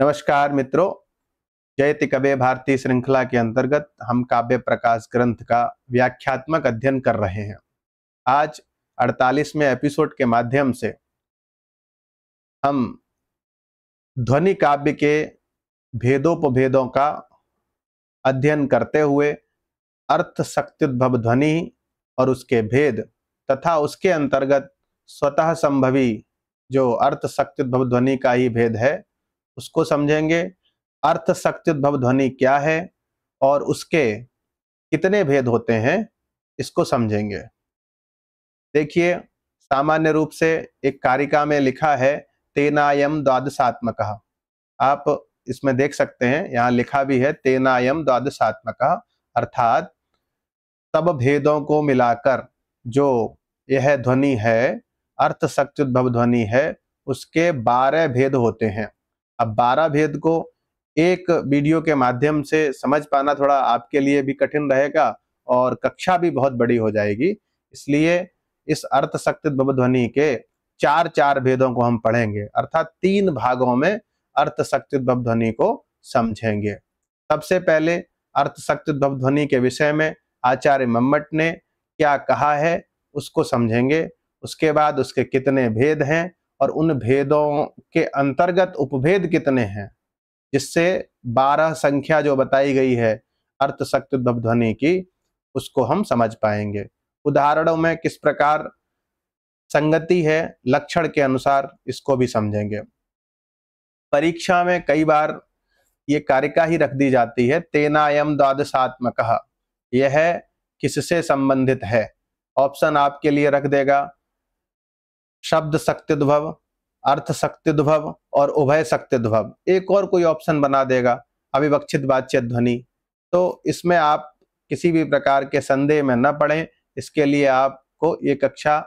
नमस्कार मित्रों, जयति कबे भारती श्रृंखला के अंतर्गत हम काव्य प्रकाश ग्रंथ का व्याख्यात्मक अध्ययन कर रहे हैं। आज 48वें एपिसोड के माध्यम से हम ध्वनि काव्य के भेदोपभेदों का अध्ययन करते हुए अर्थ शक्त्युद्भव ध्वनि और उसके भेद तथा उसके अंतर्गत स्वतः संभवी जो अर्थ शक्त्युद्भव ध्वनि का ही भेद है उसको समझेंगे। अर्थ शक्त्युद्भव ध्वनि क्या है और उसके कितने भेद होते हैं इसको समझेंगे। देखिए, सामान्य रूप से एक कारिका में लिखा है तेनायम द्वादशात्मकः। आप इसमें देख सकते हैं, यहाँ लिखा भी है तेनायम द्वादशात्मकः, अर्थात सब भेदों को मिलाकर जो यह ध्वनि है, अर्थ शक्त्युद्भव ध्वनि है, उसके 12 भेद होते हैं। अब 12 भेद को एक वीडियो के माध्यम से समझ पाना थोड़ा आपके लिए भी कठिन रहेगा और कक्षा भी बहुत बड़ी हो जाएगी। इसलिए इस अर्थ शक्त्युद्भव ध्वनि के 4 भेदों को हम पढ़ेंगे, अर्थात 3 भागों में अर्थ शक्त्युद्भव ध्वनि को समझेंगे। सबसे पहले अर्थ शक्त्युद्भव ध्वनि के विषय में आचार्य मम्मट ने क्या कहा है उसको समझेंगे। उसके बाद उसके कितने भेद हैं और उन भेदों के अंतर्गत उपभेद कितने हैं, जिससे 12 संख्या जो बताई गई है अर्थ शक्त्युद्भव ध्वनि की, उसको हम समझ पाएंगे। उदाहरणों में किस प्रकार संगति है लक्षण के अनुसार, इसको भी समझेंगे। परीक्षा में कई बार ये कारिका ही रख दी जाती है तेनायम द्वादशात्मकः, यह किससे संबंधित है। ऑप्शन आपके लिए रख देगा शब्द शक्त्युद्भव, अर्थ शक्त्युद्भव और उभय शक्त्युद्भव। एक और कोई ऑप्शन बना देगा अविवक्षित वाच्य ध्वनि। तो इसमें आप किसी भी प्रकार के संदेह में न पड़ें, इसके लिए आपको ये कक्षा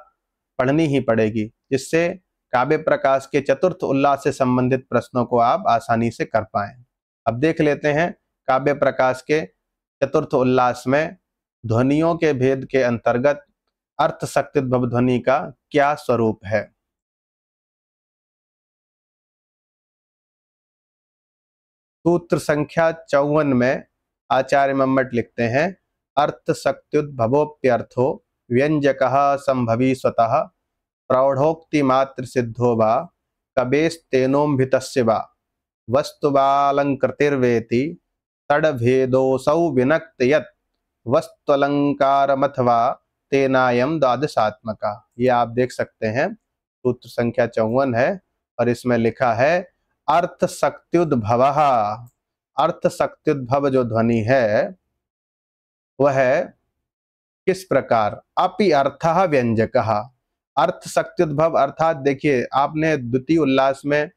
पढ़नी ही पड़ेगी, जिससे काव्य प्रकाश के चतुर्थ उल्लास से संबंधित प्रश्नों को आप आसानी से कर पाएं। अब देख लेते हैं काव्य प्रकाश के चतुर्थ उल्लास में ध्वनियों के भेद के अंतर्गत अर्थ शक्त्युद्भव ध्वनि का क्या स्वरूप है। सूत्र संख्या 54 में आचार्य मम्मट लिखते हैं अर्थ शक्त्युद्भवोप्यर्थो व्यंजकः संभवी स्वतः प्रौढ़ोक्ति मात्र सिद्धो वा कबेस्तेनोम्भितस्य वा वस्तुवालंकृतिर्वेति तडभेदोऽसौ विनक्त यत् वस्तुअलंकारमथवा तेनायम द्वादशात्मका। ये आप देख सकते हैं सूत्र संख्या 54 है और इसमें लिखा है अर्थ शक्त्युद्भवः। अर्थ शक्त्युद्भव जो ध्वनि है वह किस प्रकार, अपि अर्थः व्यंजकः। अर्थ शक्त्युद्भव अर्थात देखिए, आपने द्वितीय उल्लास में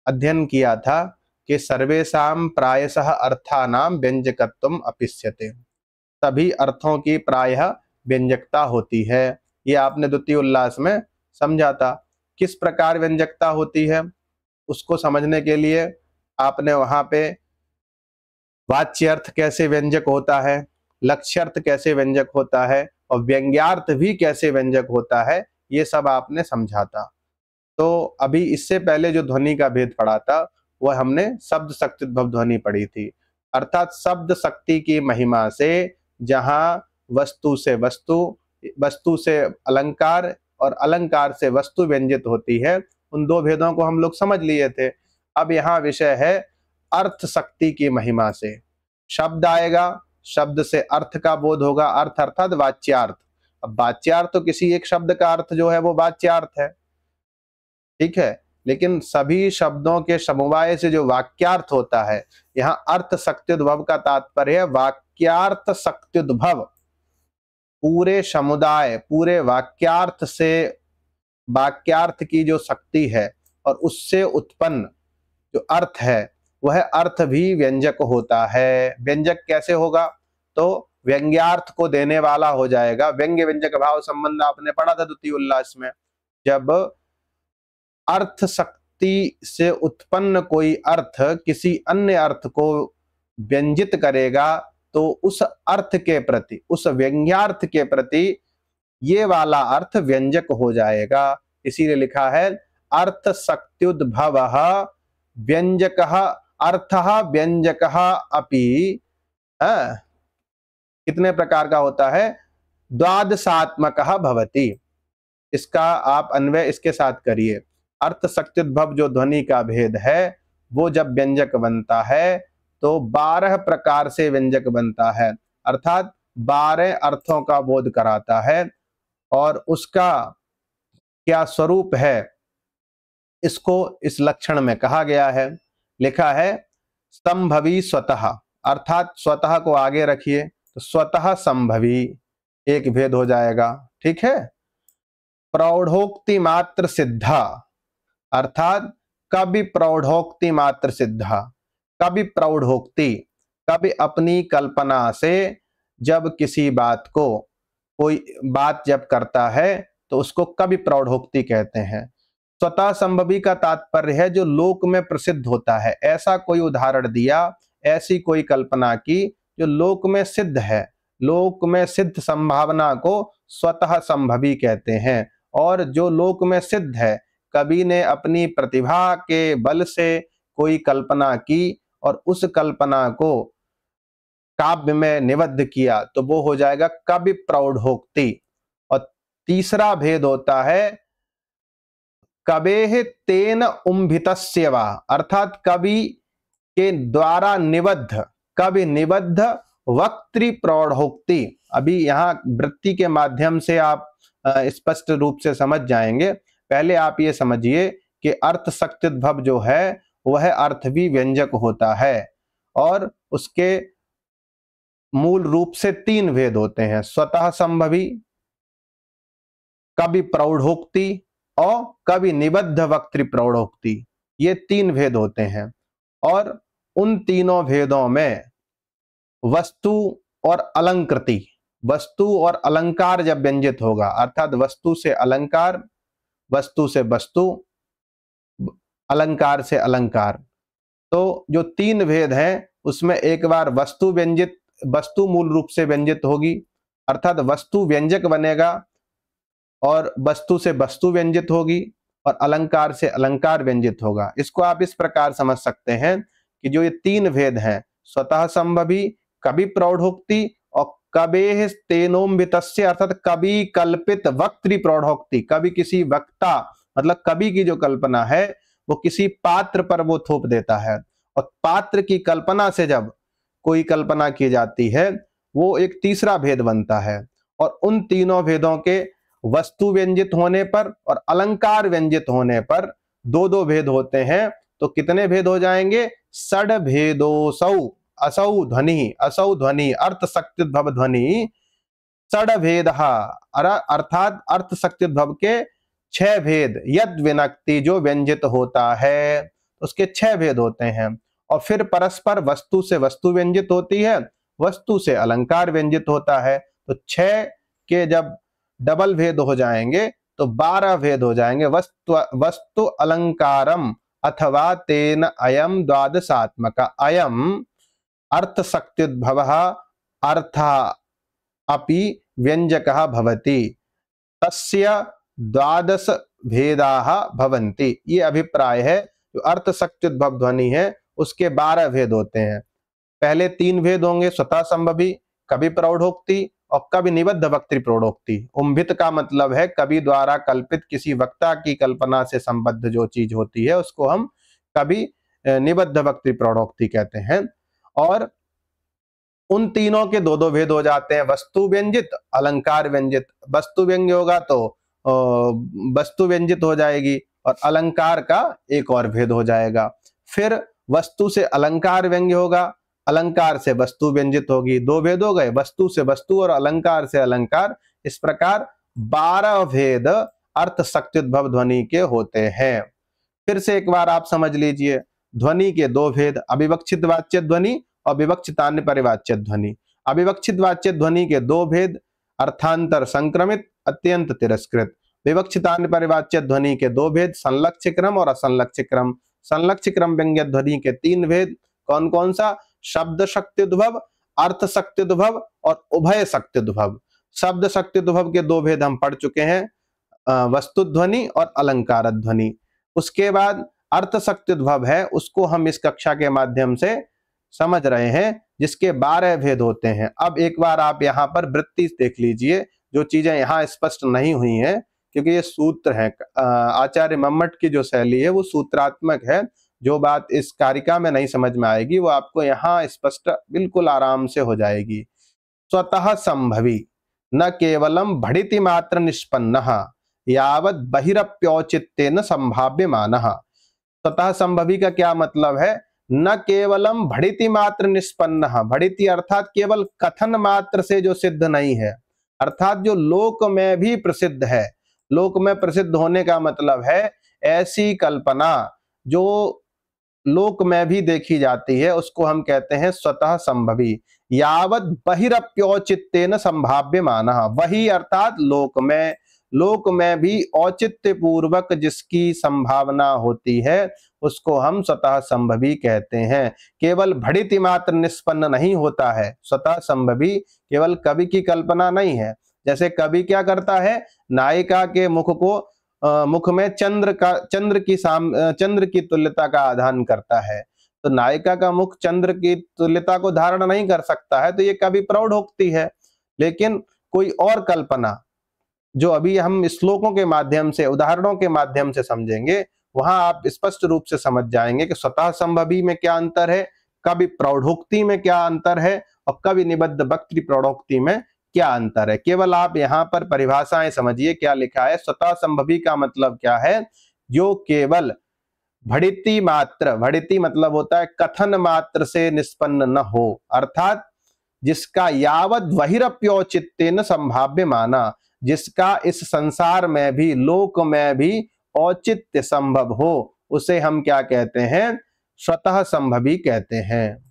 अध्ययन किया था कि सर्वेषां प्रायशः अर्थानां व्यंजकत्वम् अपिष्यते, सभी अर्थों की प्रायः व्यंजकता होती है। ये आपने द्वितीय उल्लास में समझा था। किस प्रकार व्यंजकता होती है उसको समझने के लिए आपने वहां पे वाच्यर्थ कैसे व्यंजक होता है, लक्ष्यर्थ कैसे व्यंजक होता है और व्यंग्यार्थ भी कैसे व्यंजक होता है, ये सब आपने समझा था। तो अभी इससे पहले जो ध्वनि का भेद पढ़ा था वह हमने शब्द शक्त्युद्भव ध्वनि पढ़ी थी, अर्थात शब्द शक्ति की महिमा से जहां वस्तु से वस्तु, वस्तु से अलंकार और अलंकार से वस्तु व्यंजित होती है, उन 2 भेदों को हम लोग समझ लिए थे। अब यहाँ विषय है अर्थ शक्ति की महिमा से। शब्द आएगा, शब्द से अर्थ का बोध होगा, अर्थ अर्थात वाच्यार्थ। अब वाच्यार्थ तो किसी एक शब्द का अर्थ जो है वो वाच्यार्थ है, ठीक है, लेकिन सभी शब्दों के समवाय से जो वाक्यार्थ होता है, यहाँ अर्थ शक्त्युद्भव का तात्पर्य है वाक्यार्थ शक्त्युद्भव। पूरे समुदाय, पूरे वाक्यार्थ से वाक्यार्थ की जो शक्ति है और उससे उत्पन्न जो अर्थ है वह अर्थ भी व्यंजक होता है। व्यंजक कैसे होगा, तो व्यंग्यार्थ को देने वाला हो जाएगा। व्यंग्य व्यंजक भाव संबंध आपने पढ़ा था द्वितीय उल्लास में। जब अर्थ शक्ति से उत्पन्न कोई अर्थ किसी अन्य अर्थ को व्यंजित करेगा तो उस अर्थ के प्रति, उस व्यंग्यार्थ के प्रति ये वाला अर्थ व्यंजक हो जाएगा। इसीलिए लिखा है अर्थ शक्त्युद्भवः व्यंजकः अर्थः व्यंजकः अपि कितने प्रकार का होता है? द्वादशात्मकः भवति। इसका आप अन्वय इसके साथ करिए। अर्थ शक्त्युद्भव जो ध्वनि का भेद है वो जब व्यंजक बनता है तो 12 प्रकार से व्यंजक बनता है, अर्थात 12 अर्थों का बोध कराता है। और उसका क्या स्वरूप है इसको इस लक्षण में कहा गया है, लिखा है संभवी स्वतः, अर्थात स्वतः को आगे रखिए तो स्वतः संभवी एक भेद हो जाएगा, ठीक है। प्रौढ़ोक्ति मात्र सिद्धा, अर्थात कभी प्रौढ़ोक्ति मात्र सिद्धा, कभी प्रौढ़ोक्ति, कभी अपनी कल्पना से जब किसी बात को कोई बात जब करता है तो उसको कभी प्रौढ़ोक्ति कहते हैं। स्वतः संभवी का तात्पर्य है जो लोक में प्रसिद्ध होता है, ऐसा कोई उदाहरण दिया, ऐसी कोई कल्पना की जो लोक में सिद्ध है, लोक में सिद्ध संभावना को स्वतः संभवी कहते हैं। और जो लोक में सिद्ध है, कवि ने अपनी प्रतिभा के बल से कोई कल्पना की और उस कल्पना को काव्य में निबद्ध किया तो वो हो जाएगा कवि प्रौढ़ोक्ति। और तीसरा भेद होता है कवेः तेन उम्भितस्य वा, अर्थात कवि के द्वारा निबद्ध, कवि निबद्ध वक्तृ प्रौढ़ोक्ति। अभी यहाँ वृत्ति के माध्यम से आप स्पष्ट रूप से समझ जाएंगे। पहले आप ये समझिए कि अर्थ शक्त्युद्भव जो है वह अर्थ भी व्यंजक होता है और उसके मूल रूप से 3 भेद होते हैं, स्वतः संभवी, कवि प्रौढ़ोक्ति और कवि निबद्ध वक्तृ प्रौढ़ोक्ति। ये 3 भेद होते हैं। और उन तीनों भेदों में वस्तु और अलंकृति, वस्तु और अलंकार जब व्यंजित होगा, अर्थात वस्तु से अलंकार, वस्तु से वस्तु, अलंकार से अलंकार, तो जो 3 भेद हैं उसमें एक बार वस्तु व्यंजित, वस्तु मूल रूप से व्यंजित होगी, अर्थात वस्तु व्यंजक बनेगा, और वस्तु से वस्तु व्यंजित होगी और अलंकार से अलंकार व्यंजित होगा। इसको आप इस प्रकार समझ सकते हैं कि जो ये 3 भेद हैं, स्वतः संभवी, कवि प्रौढ़ोक्ति और कवेः तेनोम्भितस्य, अर्थात कवि कल्पित वक्तृ प्रौढ़ोक्ति। कवि किसी वक्ता मतलब कवि की जो कल्पना है वो किसी पात्र पर वो थोप देता है, और पात्र की कल्पना से जब कोई कल्पना की जाती है वो एक तीसरा भेद बनता है। और उन तीनों भेदों के वस्तु व्यंजित होने पर और अलंकार व्यंजित होने पर 2-2 भेद होते हैं। तो कितने भेद हो जाएंगे? षड भेदोसौ, असौ ध्वनि, असौ ध्वनि, अर्थ शक्त्युद्भव ध्वनि षड भेद, अर्थात अर्थ शक्त्युद्भव के 6 भेद, यद विनक्ति जो व्यंजित होता है उसके 6 भेद होते हैं। और फिर परस्पर वस्तु से वस्तु व्यंजित होती है, वस्तु से अलंकार व्यंजित होता है। तो 6 के जब डबल भेद हो जाएंगे तो 12 भेद हो जाएंगे। वस्तु अलंकारम अथवा तेन अयम द्वादशात्मक, अयम अर्थ शक्त्युद्भवः अर्थः अपि व्यंजकः भवति, तस्य 12 भेदाः भवन्ति। ये अभिप्राय है। जो अर्थ शक्त्युद्भव ध्वनि है उसके 12 भेद होते हैं। पहले 3 भेद होंगे, स्वतः संभवी, कवि प्रौढ़ोक्ति और कवि निबद्ध वक्तृ प्रौढ़ोक्ति। उम्भित का मतलब है कवि द्वारा कल्पित किसी वक्ता की कल्पना से संबद्ध जो चीज होती है उसको हम कवि निबद्ध वक्तृ प्रौढ़ोक्ति कहते हैं। और उन तीनों के 2-2 भेद हो जाते हैं, वस्तु व्यंजित, अलंकार व्यंजित। वस्तु व्यंग्य होगा तो वस्तु व्यंजित हो जाएगी और अलंकार का एक और भेद हो जाएगा। फिर वस्तु से अलंकार व्यंग्य होगा, अलंकार से वस्तु व्यंजित होगी। 2 भेद हो गए, वस्तु से वस्तु और अलंकार से अलंकार। इस प्रकार 12 भेद अर्थ शक्त्युद्भव ध्वनि के होते हैं। फिर से एक बार आप समझ लीजिए, ध्वनि के 2 भेद, अविवक्षित वाच्य ध्वनि और विवक्षितान्य परिवाच्य ध्वनि। अविवक्षित वाच्य ध्वनि के 2 भेद, अर्थांतर संक्रमित, अत्यंत तिरस्कृत। विवक्षितान्य परिवाच्य ध्वनि के 2 भेद, संलक्ष्य क्रम और असंलक्ष्य क्रम। संलक्ष्य क्रम व्यंग्य ध्वनि के 3 भेद, कौन कौन सा? शब्द शक्त्युद्भव, अर्थ शक्त्युद्भव और उभय शक्त्युद्भव। शब्द शक्त्युद्भव के 2 भेद हम पढ़ चुके हैं, वस्तु ध्वनि और अलंकार ध्वनि। उसके बाद अर्थ शक्ति उद्भव है उसको हम इस कक्षा के माध्यम से समझ रहे हैं, जिसके 12 भेद होते हैं। अब एक बार आप यहाँ पर वृत्ति देख लीजिए, जो चीजें यहाँ स्पष्ट नहीं हुई हैं, क्योंकि ये सूत्र है। आचार्य मम्मट की जो शैली है वो सूत्रात्मक है। जो बात इस कारिका में नहीं समझ में आएगी वो आपको यहाँ स्पष्ट बिल्कुल आराम से हो जाएगी। स्वतः संभवी न केवलम भड़िति मात्र निष्पन्नः यावत् बहिरप्यौचित्येन संभाव्यमानः। स्वतः संभवी का क्या मतलब है? न केवलम भड़िति मात्र निष्पन्नः, भड़िति अर्थात केवल कथन मात्र से जो सिद्ध नहीं है, अर्थात जो लोक में भी प्रसिद्ध है। लोक में प्रसिद्ध होने का मतलब है ऐसी कल्पना जो लोक में भी देखी जाती है, उसको हम कहते हैं स्वतः संभवी। यावत बहिरप्यौचित्येन संभाव्यमानः, वही अर्थात लोक में भी औचित्य पूर्वक जिसकी संभावना होती है उसको हम स्वतः संभवी कहते हैं। केवल भड़िति मात्र निष्पन्न नहीं होता है। स्वतः संभवी केवल कवि की कल्पना नहीं है। जैसे कवि क्या करता है, नायिका के मुख में चंद्र की तुल्यता का आधान करता है। तो नायिका का मुख चंद्र की तुल्यता को धारण नहीं कर सकता है, तो ये कवि प्रौढ़ोक्ति है। लेकिन कोई और कल्पना जो अभी हम श्लोकों के माध्यम से, उदाहरणों के माध्यम से समझेंगे, वहां आप स्पष्ट रूप से समझ जाएंगे कि स्वतः संभवी में क्या अंतर है, कवि प्रौढ़ोक्ति में क्या अंतर है और कवि निबद्ध वक्तृ प्रौढ़ोक्ति में क्या अंतर है। केवल आप यहाँ पर परिभाषाएं समझिए क्या लिखा है। स्वतः संभवी का मतलब क्या है? जो केवल भड़िति मात्र, भड़िति मतलब होता है कथन मात्र से निष्पन्न न हो, अर्थात जिसका यावत बहिरप्यौचित्येन संभाव्यमानः, जिसका इस संसार में भी, लोक में भी औचित्य संभव हो, उसे हम क्या कहते हैं? स्वतः संभवी कहते हैं।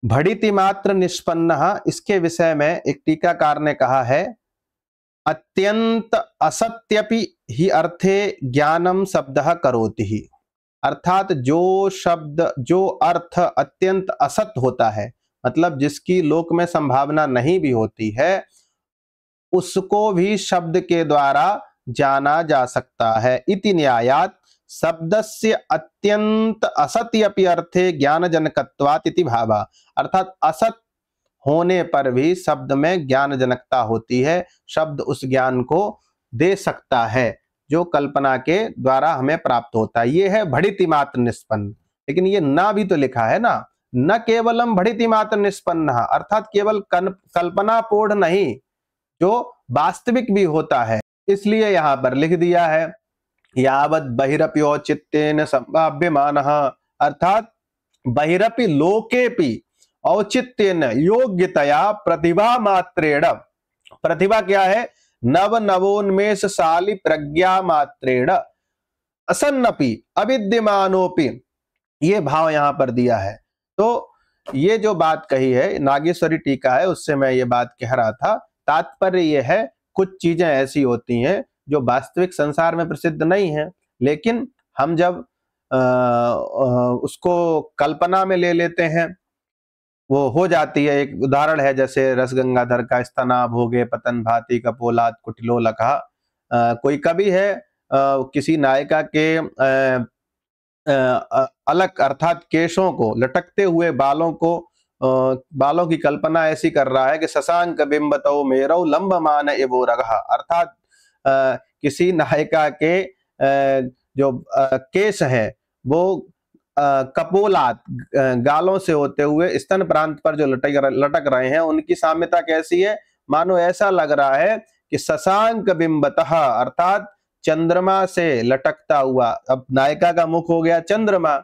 भड़िति मात्र निष्पन्नः, इसके विषय में एक टीकाकार ने कहा है, अत्यंत असत्यपि ही अर्थे ज्ञानम शब्दः करोति ही। अर्थात जो अर्थ अत्यंत असत होता है, मतलब जिसकी लोक में संभावना नहीं भी होती है, उसको भी शब्द के द्वारा जाना जा सकता है। इति न्यायात् शब्दस्य अत्यंत असत्यपि अर्थे ज्ञानजनकत्वात् इति भावः। अर्थात असत होने पर भी शब्द में ज्ञानजनकता होती है, शब्द उस ज्ञान को दे सकता है जो कल्पना के द्वारा हमें प्राप्त होता है। ये है भड़िति मात्र निष्पन्न। लेकिन ये ना भी तो लिखा है ना, न केवलम भड़िति मात्र निष्पन्न, अर्थात केवल कल्पना पूर्ण नहीं, जो वास्तविक भी होता है। इसलिए यहां पर लिख दिया है यावत बहिरपि औचित्येन संभाव्यमानः, अर्थात बहिरपि लोकेपि औचित्येन योग्यतया प्रतिभा मात्रेण। प्रतिभा क्या है? नवोन्मेषशाली प्रज्ञा मात्रेण असन्नपि अविद्यमानोपि, ये भाव यहां पर दिया है। तो ये जो बात कही है, नागेश्वरी टीका है, उससे मैं ये बात कह रहा था। तात्पर्य ये है, कुछ चीजें ऐसी होती हैं जो वास्तविक संसार में प्रसिद्ध नहीं है, लेकिन हम जब उसको कल्पना में ले लेते हैं वो हो जाती है। एक उदाहरण है, जैसे रसगंगाधर का स्तना भोगे पतन भांति कपोलात कुटिलोलकः। कोई कवि है, किसी नायिका के अलग अर्थात केशों को, लटकते हुए बालों की कल्पना ऐसी कर रहा है कि शशांक बिंबतौ मेरौ लंबमान एवोरगः। अर्थात किसी नायिका के जो केश हैं वो कपोलात, गालों से होते हुए स्तन प्रांत पर जो लटक रहे हैं, उनकी साम्यता कैसी है? मानो ऐसा लग रहा है कि शशांक बिंबतः, अर्थात चंद्रमा से लटकता हुआ। अब नायिका का मुख हो गया चंद्रमा,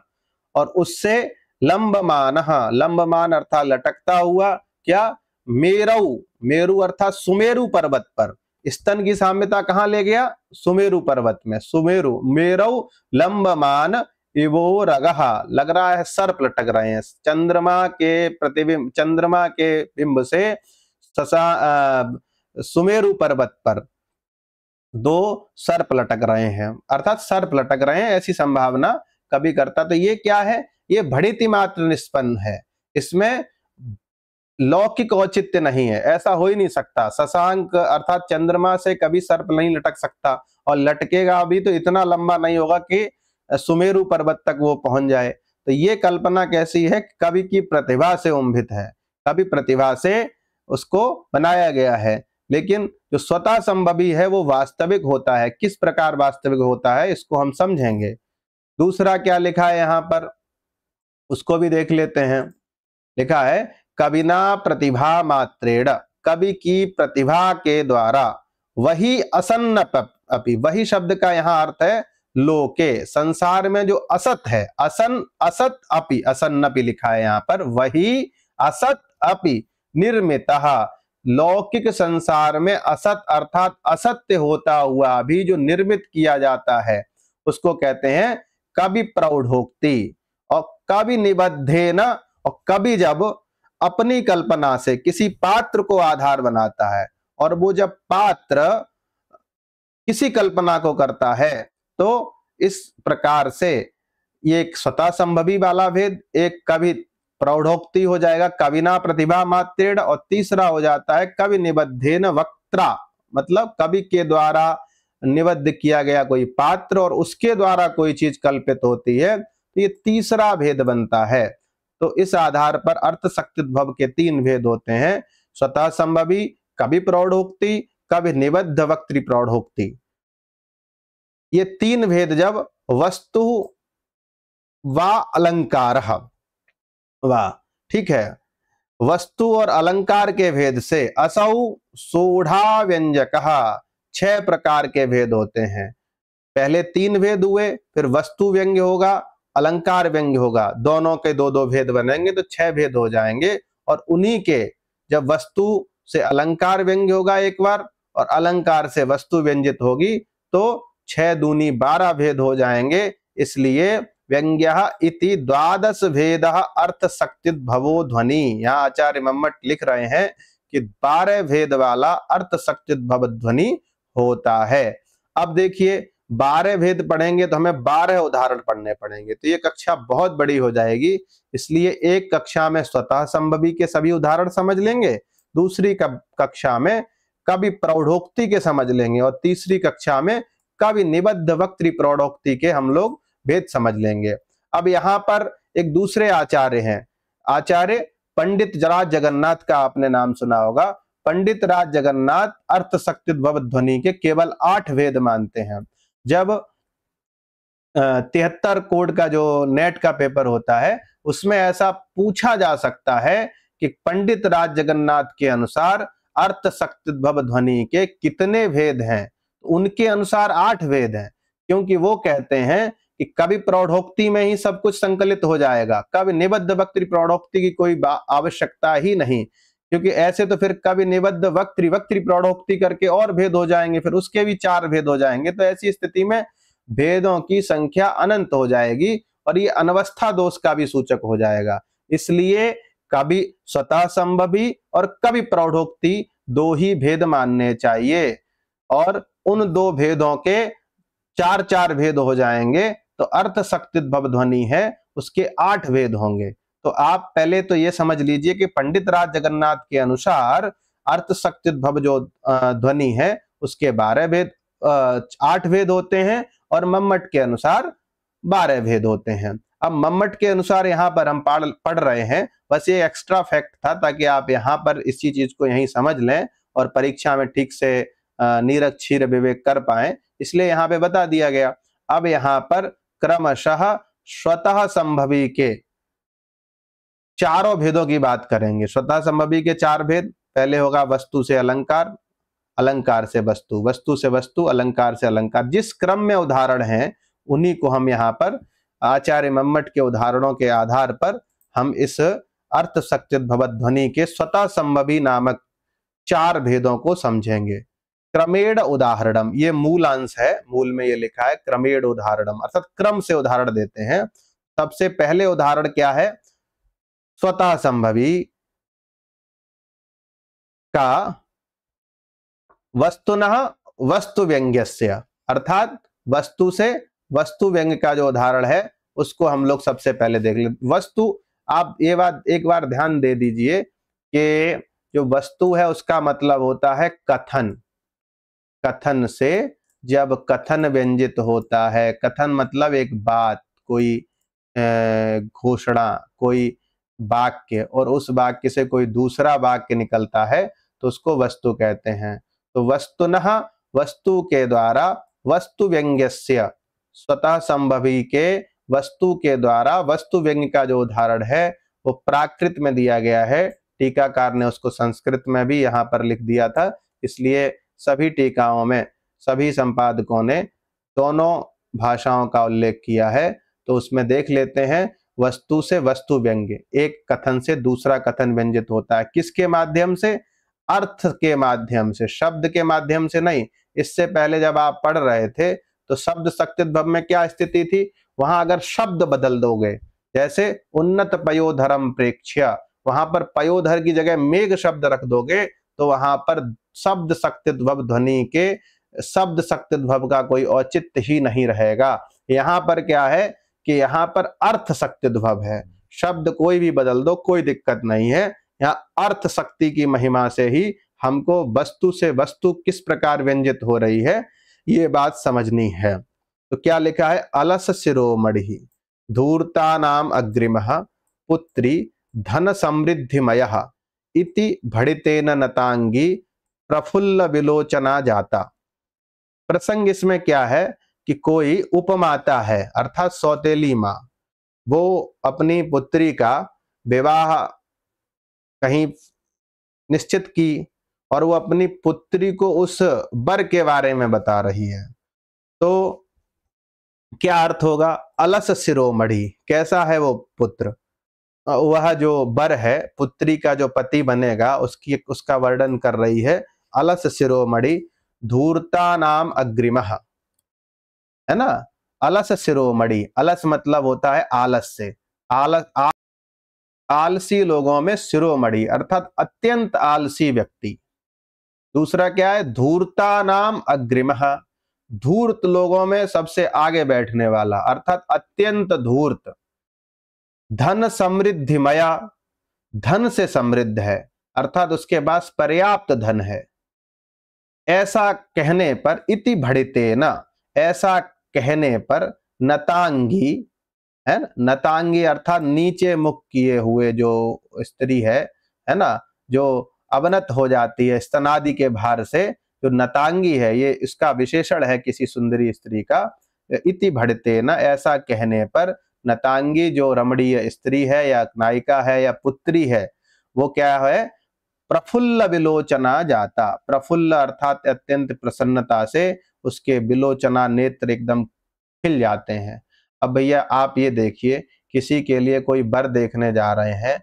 और उससे लंबमान अर्थात लटकता हुआ, क्या? मेरु अर्थात सुमेरु पर्वत पर। स्तन की साम्यता कहां ले गया? सुमेरु पर्वत में। सुमेरु मेरौ लंबमान इवोरगः, लग रहा है सर्प लटक रहे हैं। चंद्रमा के बिंब से सुमेरु पर्वत पर दो सर्प लटक रहे हैं, अर्थात सर्प लटक रहे हैं, ऐसी संभावना कभी करता। तो ये क्या है? ये भड़िति मात्र निष्पन्न है। इसमें लौकिक औचित्य नहीं है, ऐसा हो ही नहीं सकता। शशांक अर्थात चंद्रमा से कभी सर्प नहीं लटक सकता, और लटकेगा भी तो इतना लंबा नहीं होगा कि सुमेरु पर्वत तक वो पहुंच जाए। तो ये कल्पना कैसी है? कवि की प्रतिभा से उम्भित है, कवि प्रतिभा से उसको बनाया गया है। लेकिन जो स्वतः संभवी है वो वास्तविक होता है। किस प्रकार वास्तविक होता है इसको हम समझेंगे। दूसरा क्या लिखा है यहाँ पर, उसको भी देख लेते हैं। लिखा है कविना प्रतिभा मात्रेण, कवि की प्रतिभा के द्वारा, वही असन्न अपि, वही शब्द का यहाँ अर्थ है लोके, संसार में जो असत है, असन असत अपि, असन्नपि लिखा है यहाँ पर, वही असत अपि निर्मितः, लौकिक संसार में असत अर्थात असत्य होता हुआ भी जो निर्मित किया जाता है उसको कहते हैं कवि प्रौढ़ोक्ति। और कवि निबद्धेन, और कवि जब अपनी कल्पना से किसी पात्र को आधार बनाता है, और वो जब पात्र किसी कल्पना को करता है, तो इस प्रकार से ये एक स्वतः संभवी वाला भेद, एक कवि प्रौढ़ोक्ति हो जाएगा कविना प्रतिभा मात्रेण, और तीसरा हो जाता है कवि निबद्धेन वक्त्रा, मतलब कवि के द्वारा निबद्ध किया गया कोई पात्र और उसके द्वारा कोई चीज कल्पित होती है, तो ये तीसरा भेद बनता है। तो इस आधार पर अर्थ शक्तिद्भव के तीन भेद होते हैं, स्वतः संभवी, कवि प्रौढ़ोक्ति, कवि निबद्ध वक्तृ प्रौढ़ोक्ति। ये तीन भेद जब वस्तु व अलंकार, वाह ठीक है, वस्तु और अलंकार के भेद से असौ सोढ़ा व्यंजक, 6 प्रकार के भेद होते हैं। पहले 3 भेद हुए, फिर वस्तु व्यंग्य होगा, अलंकार व्यंग्य होगा, दोनों के 2-2 भेद बनेंगे तो 6 भेद हो जाएंगे। और उन्हीं के जब वस्तु से अलंकार व्यंग्य होगा एक बार, और अलंकार से वस्तु व्यंजित होगी, तो 6 दूनी 12 भेद हो जाएंगे। इसलिए व्यंग्यः इति 12 भेदः अर्थ शक्तिद्भवो ध्वनि। यहाँ आचार्य मम्मट लिख रहे हैं कि 12 भेद वाला अर्थ शक्तिद्भव ध्वनि होता है। अब देखिए 12 भेद पढ़ेंगे तो हमें 12 उदाहरण पढ़ने पड़ेंगे, तो ये कक्षा बहुत बड़ी हो जाएगी। इसलिए एक कक्षा में स्वतः संभवी के सभी उदाहरण समझ लेंगे, दूसरी कक्षा में कवि प्रौढ़ोक्ति के समझ लेंगे, और तीसरी कक्षा में कवि निबद्ध वक्तृ प्रौढ़ोक्ति के हम लोग भेद समझ लेंगे। अब यहाँ पर एक दूसरे आचार्य हैं, आचार्य पंडित राज जगन्नाथ का आपने नाम सुना होगा। पंडित राज जगन्नाथ अर्थ शक्तिद्भव ध्वनि के केवल 8 भेद मानते हैं। जब 73 कोड का जो नेट का पेपर होता है उसमें ऐसा पूछा जा सकता है कि पंडित राज जगन्नाथ के अनुसार अर्थ शक्तिद्भव ध्वनि के कितने भेद हैं, उनके अनुसार 8 भेद हैं, क्योंकि वो कहते हैं कि कवि प्रौढ़ोक्ति में ही सब कुछ संकलित हो जाएगा, कवि निबद्ध वक्तृ प्रौढ़ोक्ति की कोई आवश्यकता ही नहीं, क्योंकि ऐसे तो फिर कवि निबद्ध वक्तृ प्रौढ़ोक्ति करके और भेद हो जाएंगे, फिर उसके भी 4 भेद हो जाएंगे। तो ऐसी स्थिति में भेदों की संख्या अनंत हो जाएगी और ये अनवस्था दोष का भी सूचक हो जाएगा। इसलिए कवि स्वतः संभवी और कवि प्रौढ़ोक्ति 2 ही भेद मानने चाहिए, और उन 2 भेदों के 4-4 भेद हो जाएंगे, तो अर्थ शक्तिद्भव ध्वनि है उसके 8 भेद होंगे। तो आप पहले तो ये समझ लीजिए कि पंडित राज जगन्नाथ के अनुसार अर्थ शक्तिद्भव जो ध्वनि है उसके 12 भेद 8 भेद होते हैं, और मम्मट के अनुसार 12 भेद होते हैं। अब मम्मट के अनुसार यहाँ पर हम पढ़ रहे हैं, बस ये एक्स्ट्रा फैक्ट था ताकि आप यहाँ पर इसी चीज को यहीं समझ लें और परीक्षा में ठीक से नीरक क्षीर विवेक कर पाए, इसलिए यहाँ पे बता दिया गया। अब यहाँ पर क्रमशः स्वतः संभवी के 4 भेदों की बात करेंगे। स्वतः संभवी के 4 भेद, पहले होगा वस्तु से अलंकार, अलंकार से वस्तु, वस्तु से वस्तु, अलंकार से अलंकार। जिस क्रम में उदाहरण हैं उन्हीं को हम यहाँ पर आचार्य मम्मट के उदाहरणों के आधार पर हम इस अर्थ शक्तिद्भव ध्वनि के स्वतः संभवी नामक 4 भेदों को समझेंगे। क्रमेण उदाहरणम, ये मूल अंश है, मूल में ये लिखा है क्रमेण उदाहरणम, अर्थात क्रम से उदाहरण देते हैं। सबसे पहले उदाहरण क्या है? स्वतः संभवी का वस्तुनः वस्तु व्यंग्यस्य, अर्थात वस्तु से वस्तु व्यंग्य का जो उदाहरण है उसको हम लोग सबसे पहले देख ले। वस्तु, आप ये बात एक बार ध्यान दे दीजिए कि जो वस्तु है उसका मतलब होता है कथन। कथन से जब कथन व्यंजित होता है, कथन मतलब एक बात, कोई घोषणा, कोई वाक्य, और उस वाक्य से कोई दूसरा वाक्य निकलता है तो उसको वस्तु कहते हैं। तो वस्तुनः, वस्तु के द्वारा, वस्तु व्यंग्यस्य, स्वतः संभवी के वस्तु के द्वारा, वस्तु व्यंग्य का जो उदाहरण है वो प्राकृत में दिया गया है। टीकाकार ने उसको संस्कृत में भी यहाँ पर लिख दिया था, इसलिए सभी टीकाओं में सभी संपादकों ने दोनों भाषाओं का उल्लेख किया है। तो उसमें देख लेते हैं, वस्तु से वस्तु व्यंग्य, एक कथन से दूसरा कथन व्यंजित होता है। किसके माध्यम से? अर्थ के माध्यम से, शब्द के माध्यम से नहीं। इससे पहले जब आप पढ़ रहे थे तो शब्द शक्तिद्भव में क्या स्थिति थी? वहां अगर शब्द बदल दोगे, जैसे उन्नत पयोधरम प्रेक्ष्य, वहां पर पयोधर की जगह मेघ शब्द रख दोगे तो वहां पर शब्द शक्तिद्भव ध्वनि के शब्द शक्तिद्भव का कोई औचित्य ही नहीं रहेगा। यहाँ पर क्या है कि यहाँ पर अर्थ शक्तिद्भव है। शब्द कोई भी बदल दो, कोई दिक्कत नहीं है। यहाँ अर्थ शक्ति की महिमा से ही हमको वस्तु से वस्तु किस प्रकार व्यंजित हो रही है ये बात समझनी है। तो क्या लिखा है? अलस शिरोमणि धूर्ता नाम अग्रिमः पुत्री धन समृद्धिमयः इति भड़ितेन नतांगी प्रफुल्ल विलोचना जाता। प्रसंग इसमें क्या है कि कोई उपमाता है, अर्थात सौतेली माँ, वो अपनी पुत्री का विवाह कहीं निश्चित की और वो अपनी पुत्री को उस वर के बारे में बता रही है। तो क्या अर्थ होगा? अलस शिरोमणि, कैसा है वो पुत्र? वह जो वर है, पुत्री का जो पति बनेगा, उसका वर्णन कर रही है। अलस शिरोमणि धूर्ता नाम अग्रिमः, है ना। अलस शिरोमणि, अलस मतलब होता है आलस्य, आलसी लोगों में शिरोमणि अर्थात अत्यंत आलसी व्यक्ति। दूसरा क्या है? धूर्ता नाम अग्रिमः, धूर्त लोगों में सबसे आगे बैठने वाला अर्थात अत्यंत धूर्त। धन समृद्धिमया, धन से समृद्ध है अर्थात उसके पास पर्याप्त धन है। ऐसा कहने पर, इति भड़ितेन, ऐसा कहने पर, नतांगी, है ना, नतांगी अर्थात नीचे मुख किए हुए जो स्त्री है ना, जो अवनत हो जाती है स्तनादि के भार से, जो नतांगी है, ये इसका विशेषण है किसी सुंदरी स्त्री का। इति भड़ितेन, ऐसा कहने पर, नतांगी जो रमणीय स्त्री है या नायिका है या पुत्री है, वो क्या है? प्रफुल्ल विलोचना जाता। प्रफुल्ल अर्थात अत्यंत प्रसन्नता से उसके विलोचना, नेत्र एकदम खिल जाते हैं। अब भैया आप ये देखिए, किसी के लिए कोई वर देखने जा रहे हैं,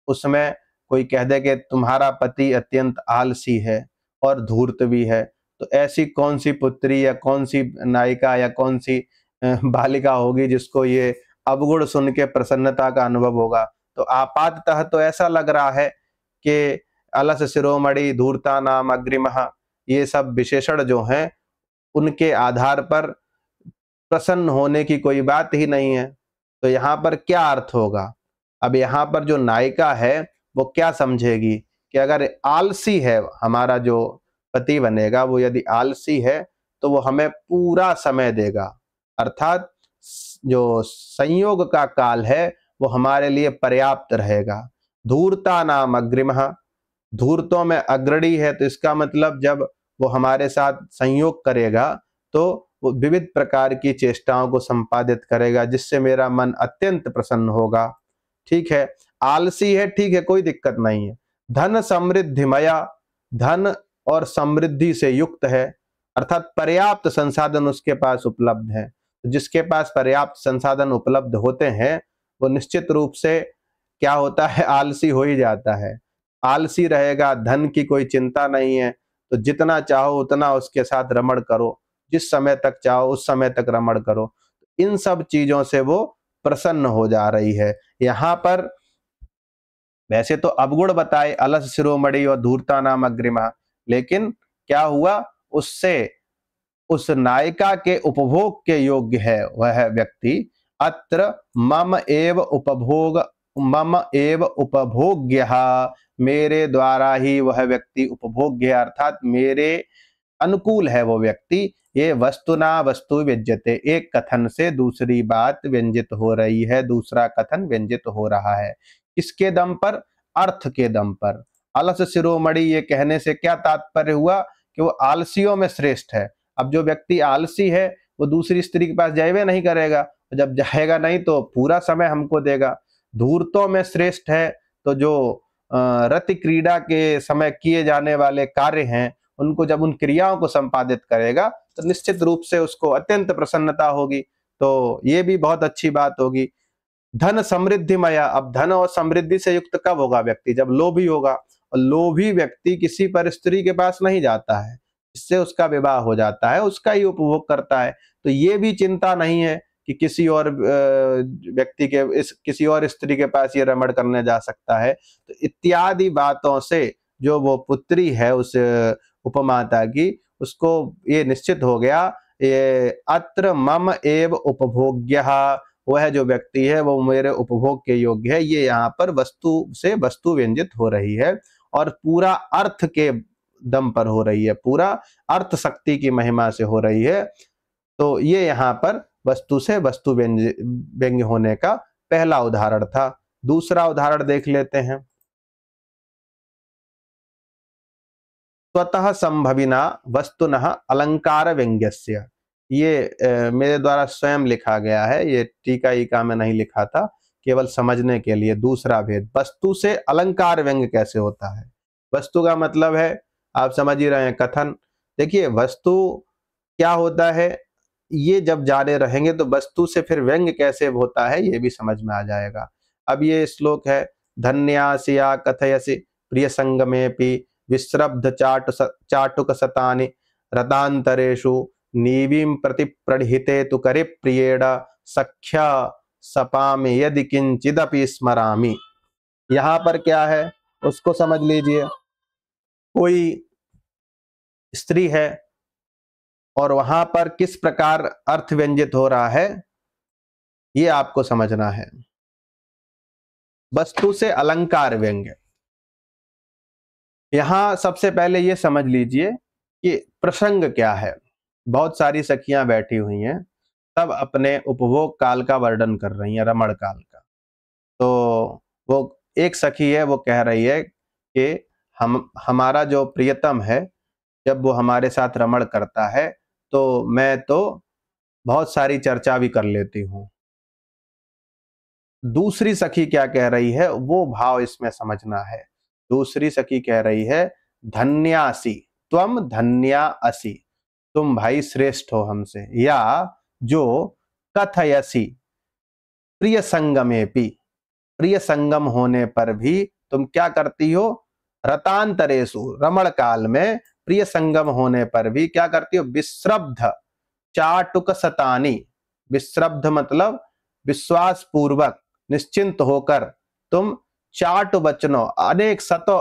उसमें कोई कह दे कि तुम्हारा पति अत्यंत आलसी है और धूर्त भी है, तो ऐसी कौन सी पुत्री या कौन सी नायिका या कौन सी बालिका होगी जिसको ये अवगुण सुन के प्रसन्नता का अनुभव होगा? तो आपाततः तो ऐसा लग रहा है कि अलस शिरोमणि धूर्ता नाम अग्रिमः, ये सब विशेषण जो हैं उनके आधार पर प्रसन्न होने की कोई बात ही नहीं है। तो यहाँ पर क्या अर्थ होगा? अब यहाँ पर जो नायिका है वो क्या समझेगी कि अगर आलसी है हमारा जो पति बनेगा, वो यदि आलसी है तो वो हमें पूरा समय देगा, अर्थात जो संयोग का काल है वो हमारे लिए पर्याप्त रहेगा। धूर्ता नाम अग्रिमः, धूर्तों में अग्रणी है, तो इसका मतलब जब वो हमारे साथ संयोग करेगा तो वो विविध प्रकार की चेष्टाओं को संपादित करेगा जिससे मेरा मन अत्यंत प्रसन्न होगा। ठीक है, आलसी है, ठीक है, कोई दिक्कत नहीं है। धन समृद्धिमया, धन और समृद्धि से युक्त है अर्थात पर्याप्त संसाधन उसके पास उपलब्ध है। जिसके पास पर्याप्त संसाधन उपलब्ध होते हैं वो निश्चित रूप से क्या होता है? आलसी हो ही जाता है। आलसी रहेगा, धन की कोई चिंता नहीं है, तो जितना चाहो उतना उसके साथ रमण करो, जिस समय तक चाहो उस समय तक रमण करो। इन सब चीजों से वो प्रसन्न हो जा रही है। यहाँ पर वैसे तो अवगुण बताए, अलस शिरोमणि और धूर्ता नाम अग्रिमा, लेकिन क्या हुआ? उससे उस नायिका के उपभोग के योग्य है वह व्यक्ति। अत्र मम एव उपभोग मम एव उपभोग्य, मेरे द्वारा ही वह व्यक्ति उपभोग्य है, अर्थात मेरे अनुकूल है वो व्यक्ति। ये वस्तुना वस्तु व्यज्यते, एक कथन से दूसरी बात व्यंजित हो रही है, दूसरा कथन व्यंजित हो रहा है। किसके दम पर? अर्थ के दम पर। अलस शिरोमणि ये कहने से क्या तात्पर्य हुआ कि वो आलसियों में श्रेष्ठ है। अब जो व्यक्ति आलसी है वो दूसरी स्त्री के पास जाएगा नहीं करेगा, जब जाएगा नहीं तो पूरा समय हमको देगा। धूर्तों में श्रेष्ठ है, तो जो रति क्रीड़ा के समय किए जाने वाले कार्य हैं उनको जब उन क्रियाओं को संपादित करेगा तो निश्चित रूप से उसको अत्यंत प्रसन्नता होगी। तो ये भी बहुत अच्छी बात होगी। धन समृद्धिमया, अब धन और समृद्धि से युक्त कब होगा व्यक्ति? जब लोभी होगा, और लोभी व्यक्ति किसी पर स्त्री के पास नहीं जाता है, इससे उसका विवाह हो जाता है, उसका ही उपभोग करता है। तो ये भी चिंता नहीं है कि किसी और व्यक्ति के किसी और स्त्री के पास ये रमण करने जा सकता है। तो इत्यादि बातों से जो वो पुत्री है उस उपमाता की, उसको ये निश्चित हो गया, ये अत्र मम एव उपभोग्यः, वह जो व्यक्ति है वो मेरे उपभोग के योग्य है। ये यहाँ पर वस्तु से वस्तु व्यंजित हो रही है और पूरा अर्थ के दम पर हो रही है, पूरा अर्थ शक्ति की महिमा से हो रही है। तो ये यहाँ पर वस्तु से वस्तु व्यंग्य होने का पहला उदाहरण था। दूसरा उदाहरण देख लेते हैं। स्वतः संभविना वस्तुनः अलंकार व्यंग्यस्य, ये मेरे द्वारा स्वयं लिखा गया है, ये टीका ईका में नहीं लिखा था, केवल समझने के लिए। दूसरा भेद, वस्तु से अलंकार व्यंग्य कैसे होता है? वस्तु का मतलब है, आप समझ ही रहे हैं, कथन। देखिए वस्तु क्या होता है ये जब जाने रहेंगे तो वस्तु से फिर व्यंग्य कैसे होता है ये भी समझ में आ जाएगा। अब ये श्लोक है, धन्यासिया कथयसि प्रिय संगमेपि विश्रब्ध चाटुक शतानि रतांतरेषु नीवीं प्रति प्रणिहिते तु करे प्रियेण सख्या सपामि यदि किंचिदपि स्मरामि। यहाँ पर क्या है उसको समझ लीजिए। कोई स्त्री है और वहां पर किस प्रकार अर्थ व्यंजित हो रहा है ये आपको समझना है। वस्तु से अलंकार व्यंग्य, यहां सबसे पहले ये समझ लीजिए कि प्रसंग क्या है। बहुत सारी सखियां बैठी हुई हैं, सब अपने उपभोग काल का वर्णन कर रही हैं, रमण काल का। तो वो एक सखी है, वो कह रही है कि हमारा जो प्रियतम है जब वो हमारे साथ रमण करता है तो मैं तो बहुत सारी चर्चा भी कर लेती हूँ। दूसरी सखी क्या कह रही है वो भाव इसमें समझना है। दूसरी सखी कह रही है, धन्यासी त्वम धन्या असि, तुम भाई श्रेष्ठ हो हमसे। या जो कथयसी प्रिय संगमेपि, प्रिय संगम होने पर भी तुम क्या करती हो? रतांतरेषु, रमण काल में प्रिय संगम होने पर भी क्या करती हो? विश्रब्ध चाटुक शतानि, विश्रब्ध मतलब विश्वास पूर्वक निश्चिंत होकर तुम चाटु वचनों, अनेक शतों,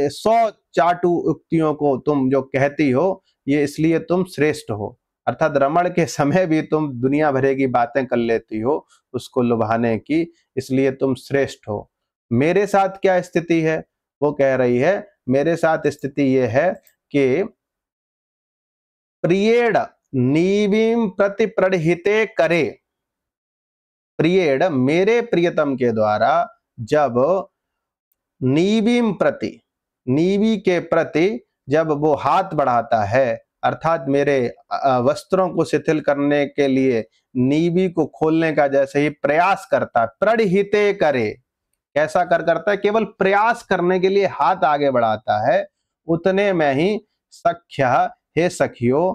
100 चाटु उक्तियों को तुम जो कहती हो, ये इसलिए तुम श्रेष्ठ हो। अर्थात रमण के समय भी तुम दुनिया भरे की बातें कर लेती हो उसको लुभाने की, इसलिए तुम श्रेष्ठ हो। मेरे साथ क्या स्थिति है? वो कह रही है, मेरे साथ स्थिति ये है कि प्रियेण नीवीं प्रति प्रणिहिते करे, प्रियेण मेरे प्रियतम के द्वारा जब नीवीं प्रति, नीवी के प्रति जब वो हाथ बढ़ाता है, अर्थात मेरे वस्त्रों को शिथिल करने के लिए नीवी को खोलने का जैसे ही प्रयास करता है, प्रणिहिते करे, कैसा करता है? केवल प्रयास करने के लिए हाथ आगे बढ़ाता है, उतने में ही सख्य, हे सखियों,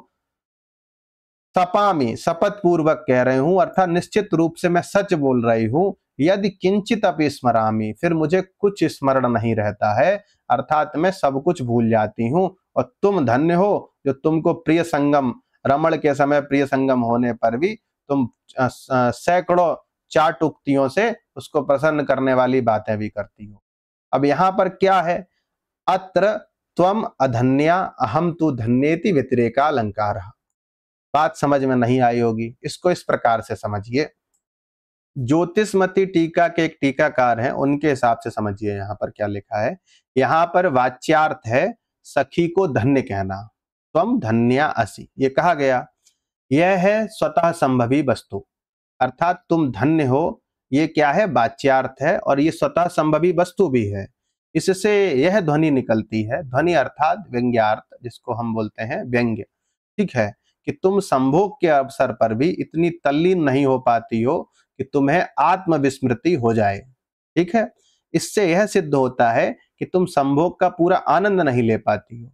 सपामी, शपथ पूर्वक कह रही हूं, अर्थात निश्चित रूप से मैं सच बोल रही हूं, यदि किंचित अपि स्मरामि, फिर मुझे कुछ स्मरण नहीं रहता है, अर्थात मैं सब कुछ भूल जाती हूं। और तुम धन्य हो जो तुमको प्रिय संगम, रमण के समय प्रिय संगम होने पर भी तुम सैकड़ों चाटुक्तियों से उसको प्रसन्न करने वाली बातें भी करती हो। अब यहां पर क्या है? अत्र त्वम अधन्या अहम तु धन्येति व्यतिरेका अलंकार। बात समझ में नहीं आई होगी, इसको इस प्रकार से समझिए। ज्योतिषमती टीका के एक टीकाकार हैं, उनके हिसाब से समझिए यहाँ पर क्या लिखा है। यहाँ पर वाच्यार्थ है सखी को धन्य कहना, त्वम धन्या असि, ये कहा गया। यह है स्वतः संभवी वस्तु, अर्थात तुम धन्य हो, ये क्या है, वाच्यार्थ है, और ये स्वतः संभवी वस्तु भी है। इससे यह ध्वनि निकलती है, ध्वनि अर्थात व्यंग्यार्थ, जिसको हम बोलते हैं व्यंग्य, ठीक है, कि तुम संभोग के अवसर पर भी इतनी तल्लीन नहीं हो पाती हो कि तुम्हें आत्मविस्मृति हो जाए, ठीक है। इससे यह सिद्ध होता है कि तुम संभोग का पूरा आनंद नहीं ले पाती हो,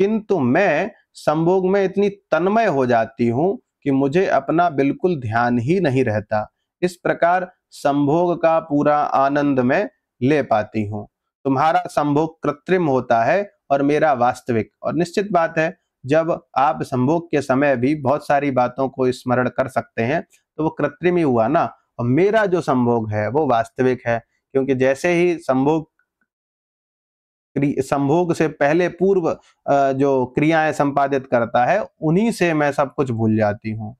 किंतु मैं संभोग में इतनी तन्मय हो जाती हूं कि मुझे अपना बिल्कुल ध्यान ही नहीं रहता। इस प्रकार संभोग का पूरा आनंद मैं ले पाती हूं। तुम्हारा संभोग कृत्रिम होता है और मेरा वास्तविक। और निश्चित बात है, जब आप संभोग के समय भी बहुत सारी बातों को स्मरण कर सकते हैं तो वो कृत्रिम ही हुआ ना, और मेरा जो संभोग है वो वास्तविक है, क्योंकि जैसे ही संभोग से पहले पूर्व जो क्रियाएं संपादित करता है, उन्हीं से मैं सब कुछ भूल जाती हूँ।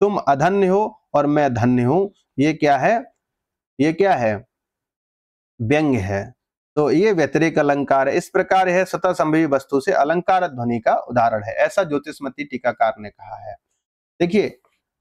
तुम अधन्य हो और मैं धन्य हूं, ये क्या है, ये क्या है, व्यंग्य है। तो ये व्यतिरेक अलंकार है। इस प्रकार यह स्वतः संभवी वस्तु से अलंकार ध्वनि का उदाहरण है, ऐसा ज्योतिषमती टीकाकार ने कहा है। देखिए,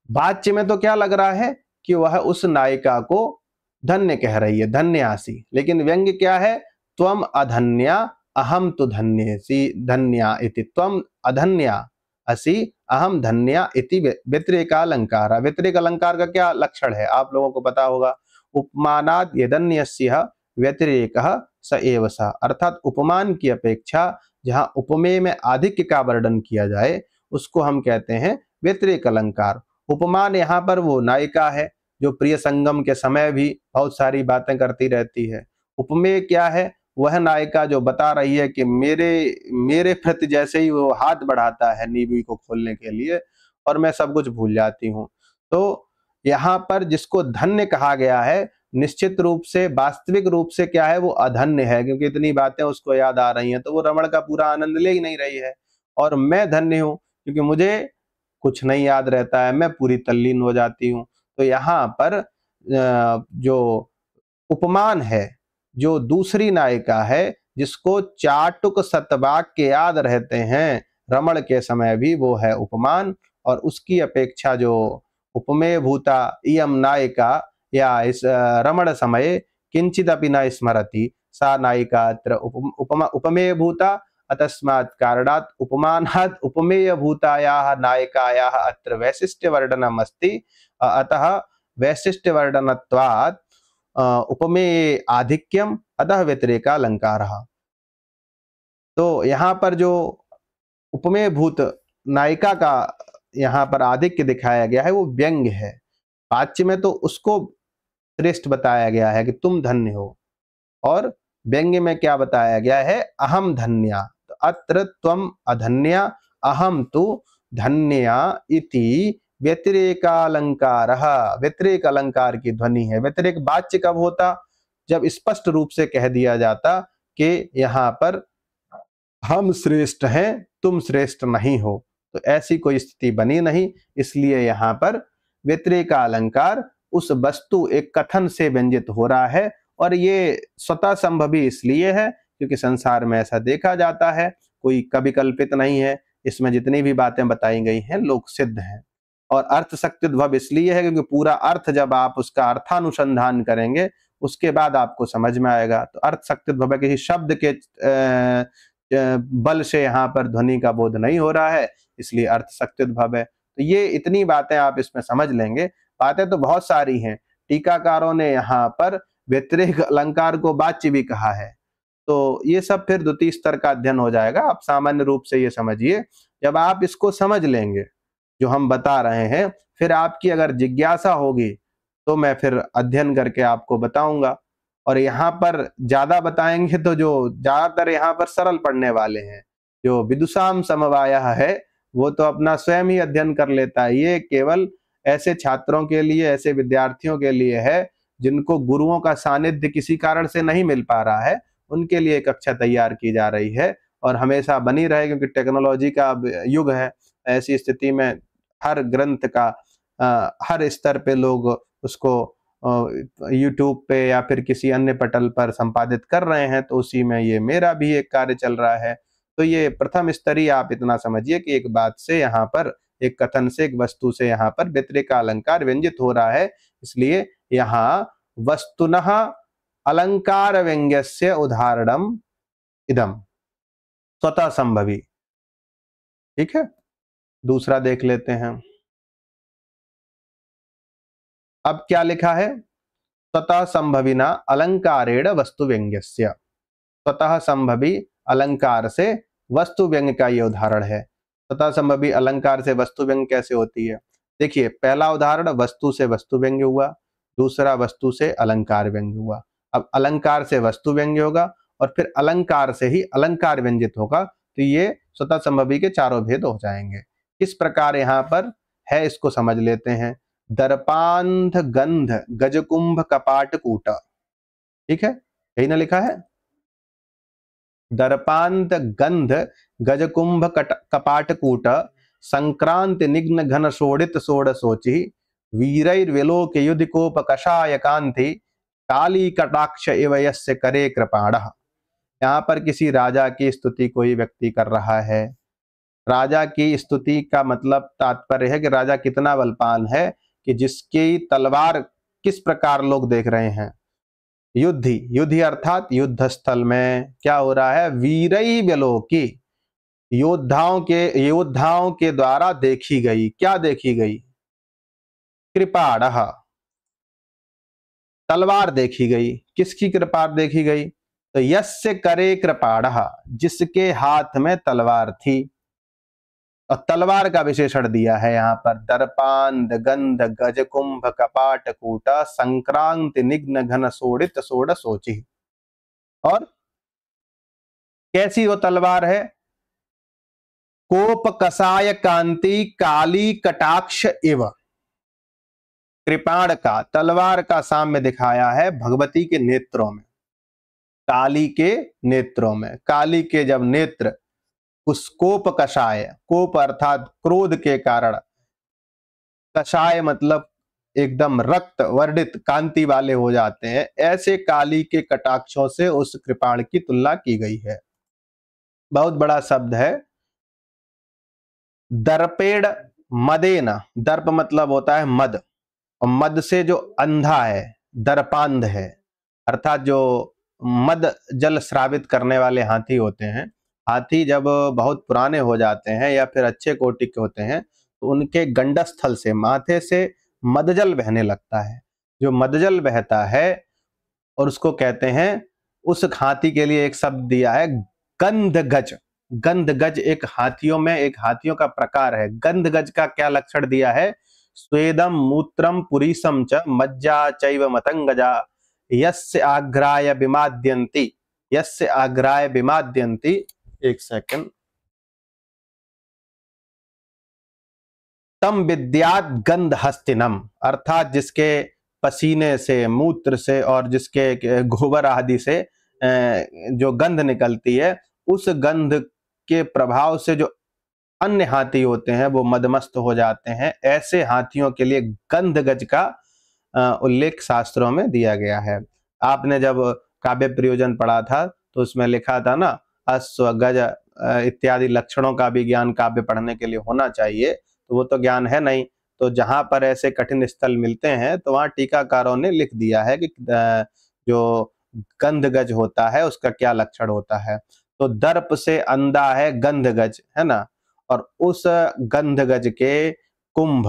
वाच्य में तो क्या लग रहा है कि वह उस नायिका को धन्य कह रही है, धन्यासी, लेकिन व्यंग्य क्या है, त्वम अधन्या अहम तु धन्येसी धन्या इति, त्वम अधन्या असि अहम धन्या इति व्यतिरेकालंकार। व्यतिरेक अलंकार का क्या लक्षण है, आप लोगों को पता होगा। उपमानाद यदन्यस्य व्यतिरेकः स एव स, अर्थात उपमान की अपेक्षा जहां उपमेय में आधिक्य का वर्णन किया जाए उसको हम कहते हैं व्यतिरेक अलंकार। उपमान यहाँ पर वो नायिका है जो प्रिय संगम के समय भी बहुत सारी बातें करती रहती है। उपमेय क्या है, वह नायिका जो बता रही है कि मेरे प्रति जैसे ही वो हाथ बढ़ाता है नीवी को खोलने के लिए और मैं सब कुछ भूल जाती हूँ। तो यहाँ पर जिसको धन्य कहा गया है, निश्चित रूप से वास्तविक रूप से क्या है, वो अधन्य है, क्योंकि इतनी बातें उसको याद आ रही हैं तो वो रमण का पूरा आनंद ले ही नहीं रही है। और मैं धन्य हूँ क्योंकि मुझे कुछ नहीं याद रहता है, मैं पूरी तल्लीन हो जाती हूँ। तो यहाँ पर जो उपमान है, जो दूसरी नायिका है जिसको चाटुक सतवाक्य याद रहते हैं रमण के समय भी, वो है उपमान। और उसकी अपेक्षा जो उपमेय भूता इयम नायिका या इस रमण समय किंचिदपि न स्मरति सा नायिका अत्र उपमेय भूता, अतस्मात् कारणात् उपमानात् उपमेय भूतायाः नायिकायाः अत्र वैशिष्ट्य वर्णनम् अस्ति। अतः वैशिष्ट्य वर्णनत्वात् उपमेय आधिक्यम अतः व्यतिरेकालंकारः। तो यहाँ पर जो उपमेय भूत नायिका का यहाँ पर आधिक्य दिखाया गया है वो व्यंग्य है। वाच्य में तो उसको श्रेष्ठ बताया गया है कि तुम धन्य हो, और व्यंग्य में क्या बताया गया है, अहम धन्या। तो अत्र त्वम अधन्या अहम तु धन्या इति व्यतिरेकालंकारः, व्यतिरेक अलंकार की ध्वनि है। व्यतिरेक वाच्य कब होता, जब स्पष्ट रूप से कह दिया जाता कि यहाँ पर हम श्रेष्ठ हैं, तुम श्रेष्ठ नहीं हो। तो ऐसी कोई स्थिति बनी नहीं, इसलिए यहाँ पर व्यतिरेका अलंकार उस वस्तु एक कथन से व्यंजित हो रहा है। और ये स्वतः संभवी इसलिए है क्योंकि संसार में ऐसा देखा जाता है, कोई कभी कल्पित नहीं है। इसमें जितनी भी बातें बताई गई हैं लोक सिद्ध हैं। और अर्थ शक्तिद्भव इसलिए है क्योंकि पूरा अर्थ जब आप उसका अर्थानुसंधान करेंगे उसके बाद आपको समझ में आएगा। तो अर्थ शक्तिद्भव किसी शब्द के बल से यहाँ पर ध्वनि का बोध नहीं हो रहा है, इसलिए अर्थ शक्तिद्भव है। तो ये इतनी बातें आप इसमें समझ लेंगे। बातें तो बहुत सारी हैं, टीकाकारों ने यहाँ पर व्यतिरेक अलंकार को वाच्य भी कहा है। तो ये सब फिर द्वितीय स्तर का अध्ययन हो जाएगा। आप सामान्य रूप से ये समझिए, जब आप इसको समझ लेंगे जो हम बता रहे हैं, फिर आपकी अगर जिज्ञासा होगी तो मैं फिर अध्ययन करके आपको बताऊंगा। और यहाँ पर ज्यादा बताएंगे तो जो ज्यादातर यहाँ पर सरल पढ़ने वाले हैं, जो विदुषाम समवायः है, वो तो अपना स्वयं ही अध्ययन कर लेता है। ये केवल ऐसे छात्रों के लिए, ऐसे विद्यार्थियों के लिए है जिनको गुरुओं का सानिध्य किसी कारण से नहीं मिल पा रहा है, उनके लिए कक्षा तैयार की जा रही है और हमेशा बनी रहे, क्योंकि टेक्नोलॉजी का युग है। ऐसी स्थिति में हर ग्रंथ का हर स्तर पे लोग उसको यूट्यूब पे या फिर किसी अन्य पटल पर संपादित कर रहे हैं, तो उसी में ये मेरा भी एक कार्य चल रहा है। तो ये प्रथम स्तरीय आप इतना समझिए कि एक बात से यहाँ पर, एक कथन से, एक वस्तु से यहाँ पर व्यतिरेक का अलंकार व्यंजित हो रहा है, इसलिए यहाँ वस्तुनः अलंकार व्यंग्यस्य उदाहरणम इदम स्वतः संभवी। ठीक है, दूसरा देख लेते हैं। अब क्या लिखा है? स्वतः संभविना अलंकारेण वस्तु व्यंग्यस्य। स्वतः संभवी अलंकार से वस्तु व्यंग्य का यह उदाहरण है। स्वतः संभवी अलंकार से वस्तु व्यंग्य कैसे होती है? देखिए, पहला उदाहरण वस्तु से वस्तु व्यंग्य हुआ, दूसरा वस्तु से अलंकार व्यंग्य हुआ। अब अलंकार से वस्तु व्यंग्य होगा और फिर अलंकार से ही अलंकार व्यंजित होगा, तो ये स्वतः संभवी के चारों भेद हो जाएंगे। किस प्रकार यहाँ पर है इसको समझ लेते हैं। दर्पांध गंध गजकुंभ कपाट कूट। ठीक है, यही ना लिखा है? दर्पांत गंध गजकुंभ कपाट कूट संक्रांति निग्न घन शोड़ित सोड़ सोचि वीरैर्विलोक युधिकोप कषाय कांति काली कटाक्ष इव यस्य करे कृपाणः। यहाँ पर किसी राजा की स्तुति कोई व्यक्ति कर रहा है। राजा की स्तुति का मतलब तात्पर्य है कि राजा कितना बलवान है कि जिसकी तलवार किस प्रकार लोग देख रहे हैं। युद्धि अर्थात युद्ध स्थल में क्या हो रहा है? वीरई विलोकी, योद्धाओं के द्वारा देखी गई। क्या देखी गई? कृपाणः, तलवार देखी गई। किसकी कृपा देखी गई? तो यस्य करे कृपाणः, जिसके हाथ में तलवार थी। और तलवार का विशेषण दिया है यहाँ पर, दर्पांध गंध गजकुंभ कपाट कूटा संक्रांति निग्न घन सोड़ित सोड़ सोची। और कैसी वो तलवार है? कोप कसाय कांति काली कटाक्ष इव। कृपाण का, तलवार का साम्य दिखाया है भगवती के नेत्रों में, काली के नेत्रों में। काली के जब नेत्र उस कोप कषाय, कोप अर्थात क्रोध के कारण, कषाय मतलब एकदम रक्त वर्णित कांति वाले हो जाते हैं, ऐसे काली के कटाक्षों से उस कृपाण की तुलना की गई है। बहुत बड़ा शब्द है। दर्पेण मदेन, दर्प मतलब होता है मद, और मद से जो अंधा है दर्पांध है, अर्थात जो मद जल स्रावित करने वाले हाथी होते हैं। हाथी जब बहुत पुराने हो जाते हैं या फिर अच्छे कोटि के होते हैं, तो उनके गंडस्थल से, माथे से मदजल बहने लगता है। जो मदजल बहता है और उसको कहते हैं, उस हाथी के लिए एक शब्द दिया है गंधगज। गंधगज एक हाथियों में, एक हाथियों का प्रकार है। गंधगज का क्या लक्षण दिया है? स्वेदम मूत्रम पुरीसम च मज्जा चैव मतंगजा यस्य आग्राय विमाद्यन्ति, यस्य आग्राय विमाद्यन्ति। एक सेकंड। तम विद्यात गंध हस्तिनम, अर्थात जिसके पसीने से, मूत्र से और जिसके गोबर आदि से जो गंध निकलती है, उस गंध के प्रभाव से जो अन्य हाथी होते हैं वो मदमस्त हो जाते हैं। ऐसे हाथियों के लिए गंधगज का उल्लेख शास्त्रों में दिया गया है। आपने जब काव्य प्रयोजन पढ़ा था तो उसमें लिखा था ना, अश्व गज इत्यादि लक्षणों का भी ज्ञान काव्य पढ़ने के लिए होना चाहिए, तो वो तो ज्ञान है नहीं। तो जहां पर ऐसे कठिन स्थल मिलते हैं तो वहां टीकाकारों ने लिख दिया है कि जो गंधगज होता है उसका क्या लक्षण होता है। तो दर्प से अंधा है गंधगज, है ना, और उस गंधगज के कुंभ,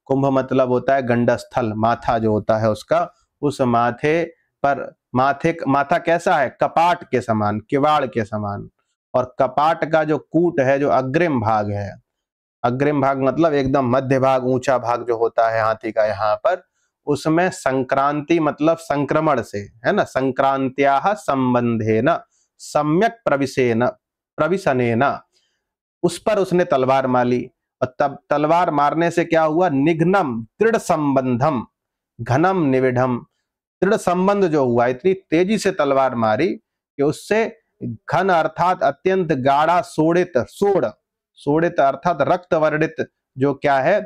कुंभ मतलब होता है गंडस्थल, माथा जो होता है उसका, उस माथे पर, माथा कैसा है? कपाट के समान, किवाड़ के समान। और कपाट का जो कूट है, जो अग्रिम भाग है, अग्रिम भाग मतलब एकदम मध्य भाग, ऊंचा भाग जो होता है हाथी का यहाँ पर, उसमें संक्रांति मतलब संक्रमण से, है ना, संक्रांत्याः संबंधेन सम्यक प्रविशनेन, उस पर उसने तलवार मारी। और तब तलवार मारने से क्या हुआ? निघ्नम दृढ़ संबंधम घनम निविढ़म, दृढ़ संबंध जो हुआ, इतनी तेजी से तलवार मारी कि उससे घन अर्थात अत्यंत गाढ़ा सोड़ित, सोड़ित अर्थात रक्त वर्णित जो क्या है?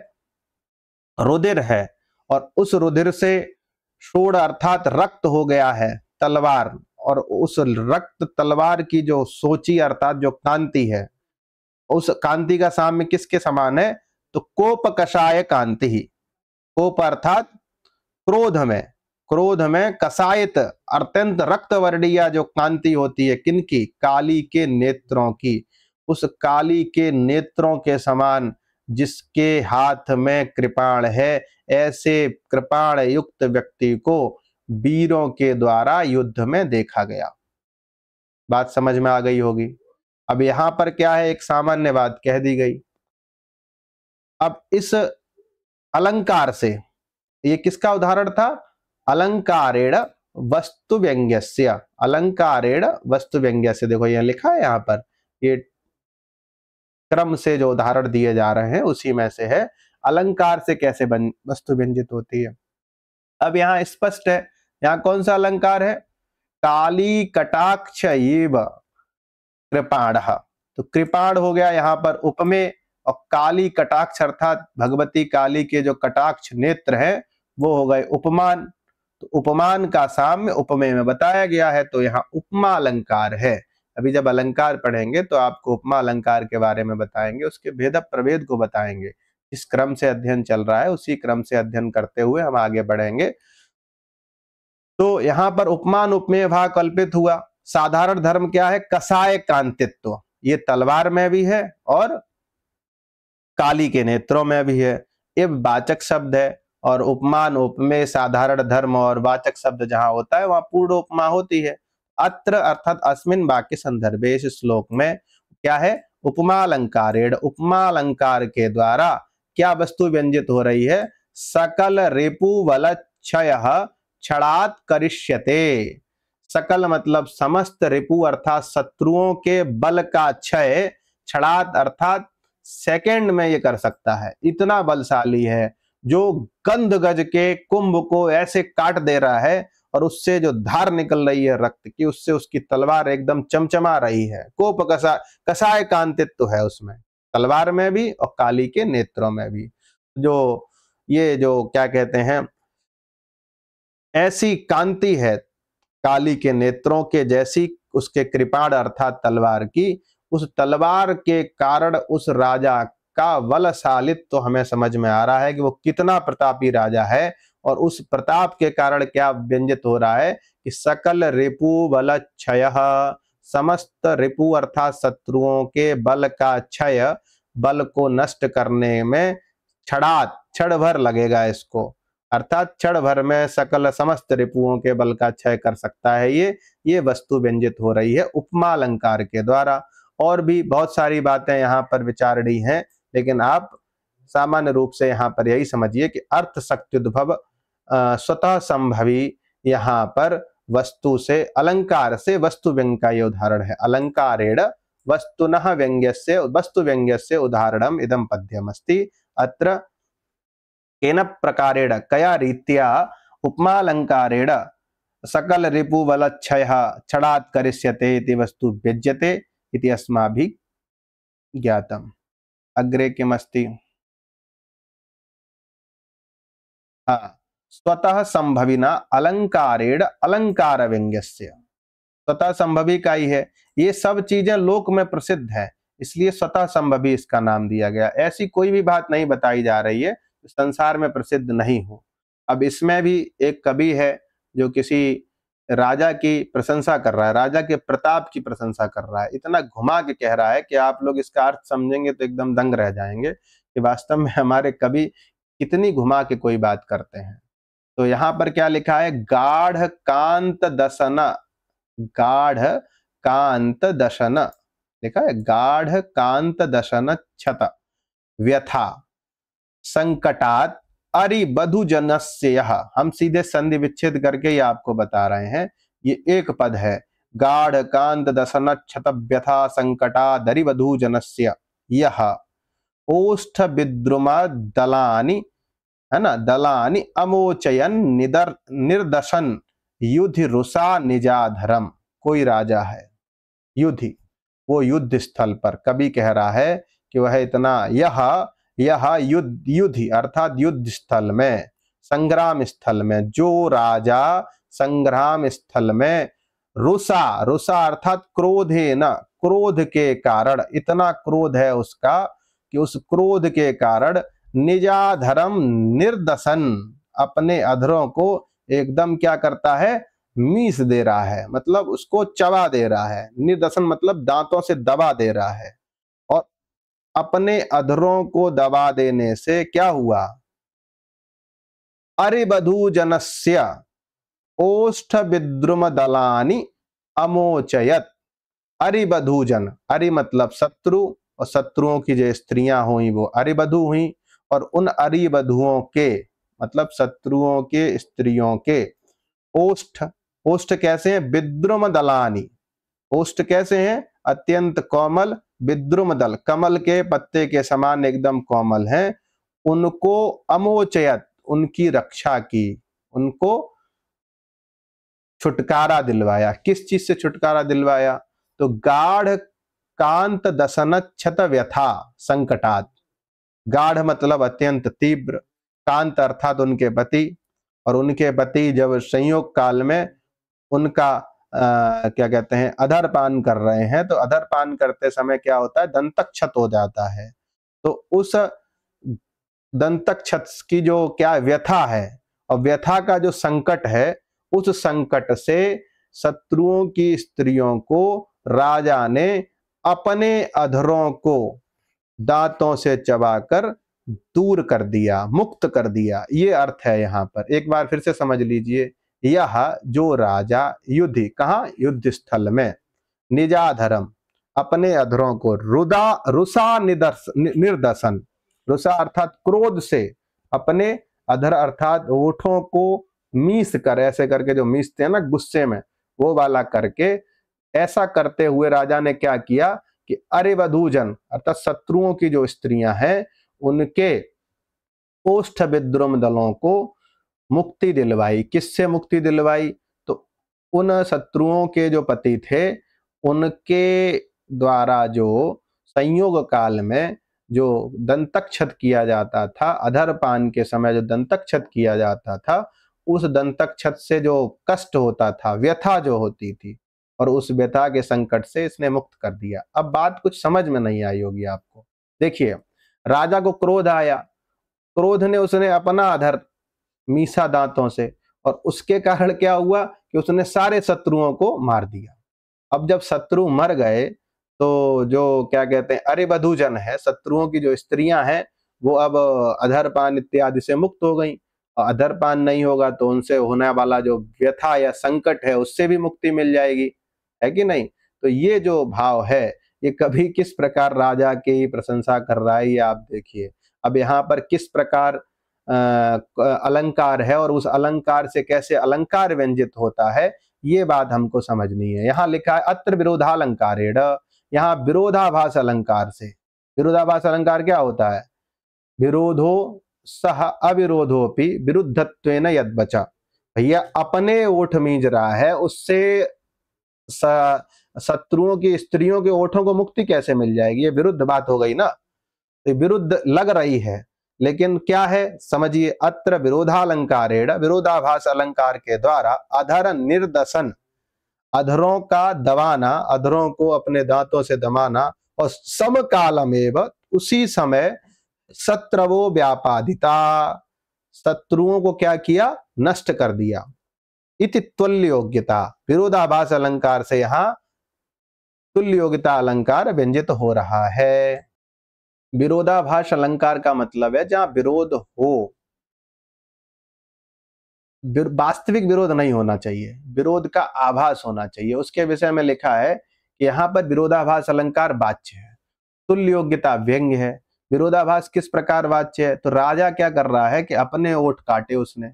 रुधिर है, और उस रुधिर से शोण अर्थात रक्त हो गया है तलवार, और उस रक्त तलवार की जो सोची अर्थात जो कांति है, उस कांति का साम्य किसके समान है? तो कोप कषाय कांति ही। कोप अर्थात क्रोध में, क्रोध में कसायित अत्यंत रक्त वर्णीय जो कांति होती है, किनकी? काली के नेत्रों की। उस काली के नेत्रों के समान जिसके हाथ में कृपाण है, ऐसे कृपाण युक्त व्यक्ति को वीरों के द्वारा युद्ध में देखा गया। बात समझ में आ गई होगी। अब यहां पर क्या है, एक सामान्य बात कह दी गई। अब इस अलंकार से, ये किसका उदाहरण था? अलंकारेण वस्तु व्यंग्यस्य, अलंकारेण वस्तु व्यंग्यस्य। देखो यह लिखा है यहां पर, ये क्रम से जो उदाहरण दिए जा रहे हैं उसी में से है। अलंकार से कैसे वस्तु व्यंजित होती है। अब यहां स्पष्ट है, यहां कौन सा अलंकार है? काली कटाक्ष एव कृपाण। तो कृपाण हो गया यहां पर उपमेय, और काली कटाक्ष अर्थात भगवती काली के जो कटाक्ष नेत्र है वो हो गए उपमान। तो उपमान का साम्य उपमेय में बताया गया है, तो यहाँ उपमा अलंकार है। अभी जब अलंकार पढ़ेंगे तो आपको उपमा अलंकार के बारे में बताएंगे, उसके भेद प्रभेद को बताएंगे। इस क्रम से अध्ययन चल रहा है, उसी क्रम से अध्ययन करते हुए हम आगे बढ़ेंगे। तो यहाँ पर उपमान उपमेय भाव कल्पित हुआ। साधारण धर्म क्या है? कसाय कांतित्व, ये तलवार में भी है और काली के नेत्रों में भी है। ये वाचक शब्द है, और उपमान उपमेय साधारण धर्म और वाचक शब्द जहां होता है वहां पूर्ण उपमा होती है। अत्र अर्थात अस्मिन वाक्य संदर्भे, इस श्लोक में क्या है? उपमा अलंकारेण, उपमा अलंकार के द्वारा क्या वस्तु व्यंजित हो रही है? सकल रिपु बल क्षय क्षणात् करिष्यते। सकल मतलब समस्त, रिपु अर्थात शत्रुओं के बल का क्षय, क्षणात् अर्थात सेकंड में ये कर सकता है। इतना बलशाली है, जो गंध गज के कुंभ को ऐसे काट दे रहा है, और उससे जो धार निकल रही है रक्त की, उससे उसकी तलवार एकदम चमचमा रही है। कोप कसाय कांतित्व है उसमें, तलवार में भी और काली के नेत्रों में भी। जो ये जो क्या कहते हैं, ऐसी कांति है काली के नेत्रों के जैसी, उसके कृपाण अर्थात तलवार की। उस तलवार के कारण उस राजा का बलशालित्व तो हमें समझ में आ रहा है कि वो कितना प्रतापी राजा है। और उस प्रताप के कारण क्या व्यंजित हो रहा है कि सकल रिपु बल क्षय, समस्त रिपु अर्थात शत्रुओं के बल का क्षय, बल को नष्ट करने में क्षण भर लगेगा इसको, अर्थात क्षण भर में सकल समस्त रिपुओं के बल का क्षय कर सकता है। ये वस्तु व्यंजित हो रही है उपमा अलंकार के द्वारा। और भी बहुत सारी बातें यहाँ पर विचारणी हैं, लेकिन आप सामान्य रूप से यहाँ पर यही समझिए कि अर्थ शक्त्युद्भव स्वतः संभवी यहाँ पर वस्तु से, अलंकार से वस्तु व्यंग का ये उदाहरण है। अलंकारेण वस्तुनः व्यंग्यस्य, वस्तु व्यंग्यस्य उदाहरणम इदं पद्यमस्ति। अत्र केन प्रकारेण कया रीत्या उपमालंकारेण सकल रिपु बल क्षय क्षणात् करिष्यते इति वस्तु व्यज्यते इति अस्माभिः ज्ञातम्। अग्रे किमस्ति? हाँ, स्वतः संभविना अलंकारेण अलंकार व्यंग्यस्य। स्वतः संभवी का ही है, ये सब चीजें लोक में प्रसिद्ध है, इसलिए स्वतः संभवी इसका नाम दिया गया। ऐसी कोई भी बात नहीं बताई जा रही है जो संसार में प्रसिद्ध नहीं हो। अब इसमें भी एक कवि है जो किसी राजा की प्रशंसा कर रहा है, राजा के प्रताप की प्रशंसा कर रहा है, इतना घुमा के कह रहा है कि आप लोग इसका अर्थ समझेंगे तो एकदम दंग रह जाएंगे कि वास्तव में हमारे कवि कितनी घुमा के कोई बात करते हैं। तो यहाँ पर क्या लिखा है? गाढ़ कांत दशन, गाढ़ कांत दशन लिखा है, गाढ़ कांत दशन क्षत व्यथा संकटात अरि बधु जनस्य। यह हम सीधे संधि विच्छेद करके ही आपको बता रहे हैं, ये एक पद है। गाढ़ कांत दशन क्षत व्यथा संकटाद अरि बधु जनस्य, यह ओष्ठ विद्रुमा दलानि, है ना, दलानि अमोचयन निर्दशन युद्धि रुषा निजाधरम। कोई राजा है युद्धि, वो युद्ध स्थल पर, कवि कह रहा है कि वह इतना, यह युद्धि अर्थात युद्ध स्थल में संग्राम स्थल में, जो राजा संग्राम स्थल में रुसा, रुसा अर्थात क्रोधे न, क्रोध के कारण, इतना क्रोध है उसका कि उस क्रोध के कारण निजाधरम निर्दसन, अपने अधरों को एकदम क्या करता है, मीस दे रहा है, मतलब उसको चबा दे रहा है। निर्दसन मतलब दांतों से दबा दे रहा है। और अपने अधरों को दबा देने से क्या हुआ, अरिबधू जनस्य ओष्ठ विद्रुम दलानि अमोचयत। अरिबधूजन, अरि मतलब शत्रु, और शत्रुओं की जो स्त्रियां हुई वो अरिबधू हुई, और उन अरिबधुओं के मतलब शत्रुओं के स्त्रियों के ओष्ठ, ओष्ठ कैसे हैं, विद्रुम दलानि, ओष्ठ कैसे हैं, अत्यंत कोमल, विद्रुम दल कमल के पत्ते के समान एकदम कोमल हैं, उनको अमोचयत, उनकी रक्षा की, उनको छुटकारा दिलवाया। किस चीज से छुटकारा दिलवाया, तो गाढ़ कांत दशनच्छत व्यथा संकटात, गाढ़ मतलब अत्यंत तीव्र, कांत अर्थात उनके पति, और उनके पति जब संयोग काल में उनका क्या कहते हैं अधरपान कर रहे हैं, तो अधरपान करते समय क्या होता है, दंतक्षत हो जाता है। तो उस दंतक्षत की जो क्या व्यथा है, और व्यथा का जो संकट है, उस संकट से शत्रुओं की स्त्रियों को राजा ने अपने अधरों को दांतों से चबाकर दूर कर दिया, मुक्त कर दिया। ये अर्थ है यहाँ पर, एक बार फिर से समझ लीजिए। यह जो राजा युद्धि, कहा, युद्ध स्थल में, निजाधरम अपने अधरों को, रुदा रुसा निर्दसन, रुसा अर्थात क्रोध से, अपने अधर अर्थात ओठों को मीस कर, ऐसे करके जो मीसते हैं ना गुस्से में, वो वाला करके, ऐसा करते हुए राजा ने क्या किया कि अरिबधूजन अर्थात शत्रुओं की जो स्त्रियां हैं उनके ओष्ठ विद्रुम दलों को मुक्ति दिलवाई। किससे मुक्ति दिलवाई, तो उन शत्रुओं के जो पति थे उनके द्वारा जो संयोग काल में जो दंतक्षत किया जाता था, अधरपान के समय जो दंतक्षत किया जाता था, उस दंतक्षत से जो कष्ट होता था, व्यथा जो होती थी, और उस व्यथा के संकट से इसने मुक्त कर दिया। अब बात कुछ समझ में नहीं आई होगी आपको। देखिए, राजा को क्रोध आया, क्रोध ने उसने अपना अधर मीसा दांतों से, और उसके कारण क्या हुआ कि उसने सारे शत्रुओं को मार दिया। अब जब शत्रु मर गए तो जो क्या कहते हैं अरिबधूजन है, शत्रुओं की जो स्त्रियां हैं, वो अब अधरपान इत्यादि से मुक्त हो गई। अधरपान नहीं होगा तो उनसे होने वाला जो व्यथा या संकट है उससे भी मुक्ति मिल जाएगी, है कि नहीं। तो ये जो भाव है, ये कभी किस प्रकार राजा की प्रशंसा कर रहा है, ये आप देखिए। अब यहाँ पर किस प्रकार अलंकार है, और उस अलंकार से कैसे अलंकार व्यंजित होता है, ये बात हमको समझनी है। यहाँ लिखा है अत्र विरोधालंकारेण, यहाँ विरोधाभास अलंकार से। विरोधाभास अलंकार क्या होता है, विरोधो सह अविरोधोपि विरुद्धत्वेन यद्वच, भैया अपने ओठ मींज रहा है, उससे शत्रुओं की स्त्रियों के ओठों को मुक्ति कैसे मिल जाएगी, ये विरुद्ध बात हो गई ना। तो विरुद्ध लग रही है, लेकिन क्या है समझिए, अत्र विरोधालंकारेण, विरोधाभास अलंकार के द्वारा अधर निर्दसन, अधरों का दबाना, अधरों को अपने दांतों से दबाना, और समकालमेव उसी समय शत्रवो व्यापादिता, शत्रुओं को क्या किया, नष्ट कर दिया। इति तुल्य योग्यता, विरोधाभास अलंकार से यहां तुल्य योग्यता अलंकार व्यंजित हो रहा है। विरोधाभास अलंकार का मतलब है जहां विरोध हो, वास्तविक विरोध नहीं होना चाहिए, विरोध का आभास होना चाहिए। उसके विषय में लिखा है कि यहाँ पर विरोधाभास अलंकार वाच्य है, तुल्य योग्यता व्यंग्य है। विरोधाभास किस प्रकार वाच्य है, तो राजा क्या कर रहा है कि अपने ओठ काटे उसने,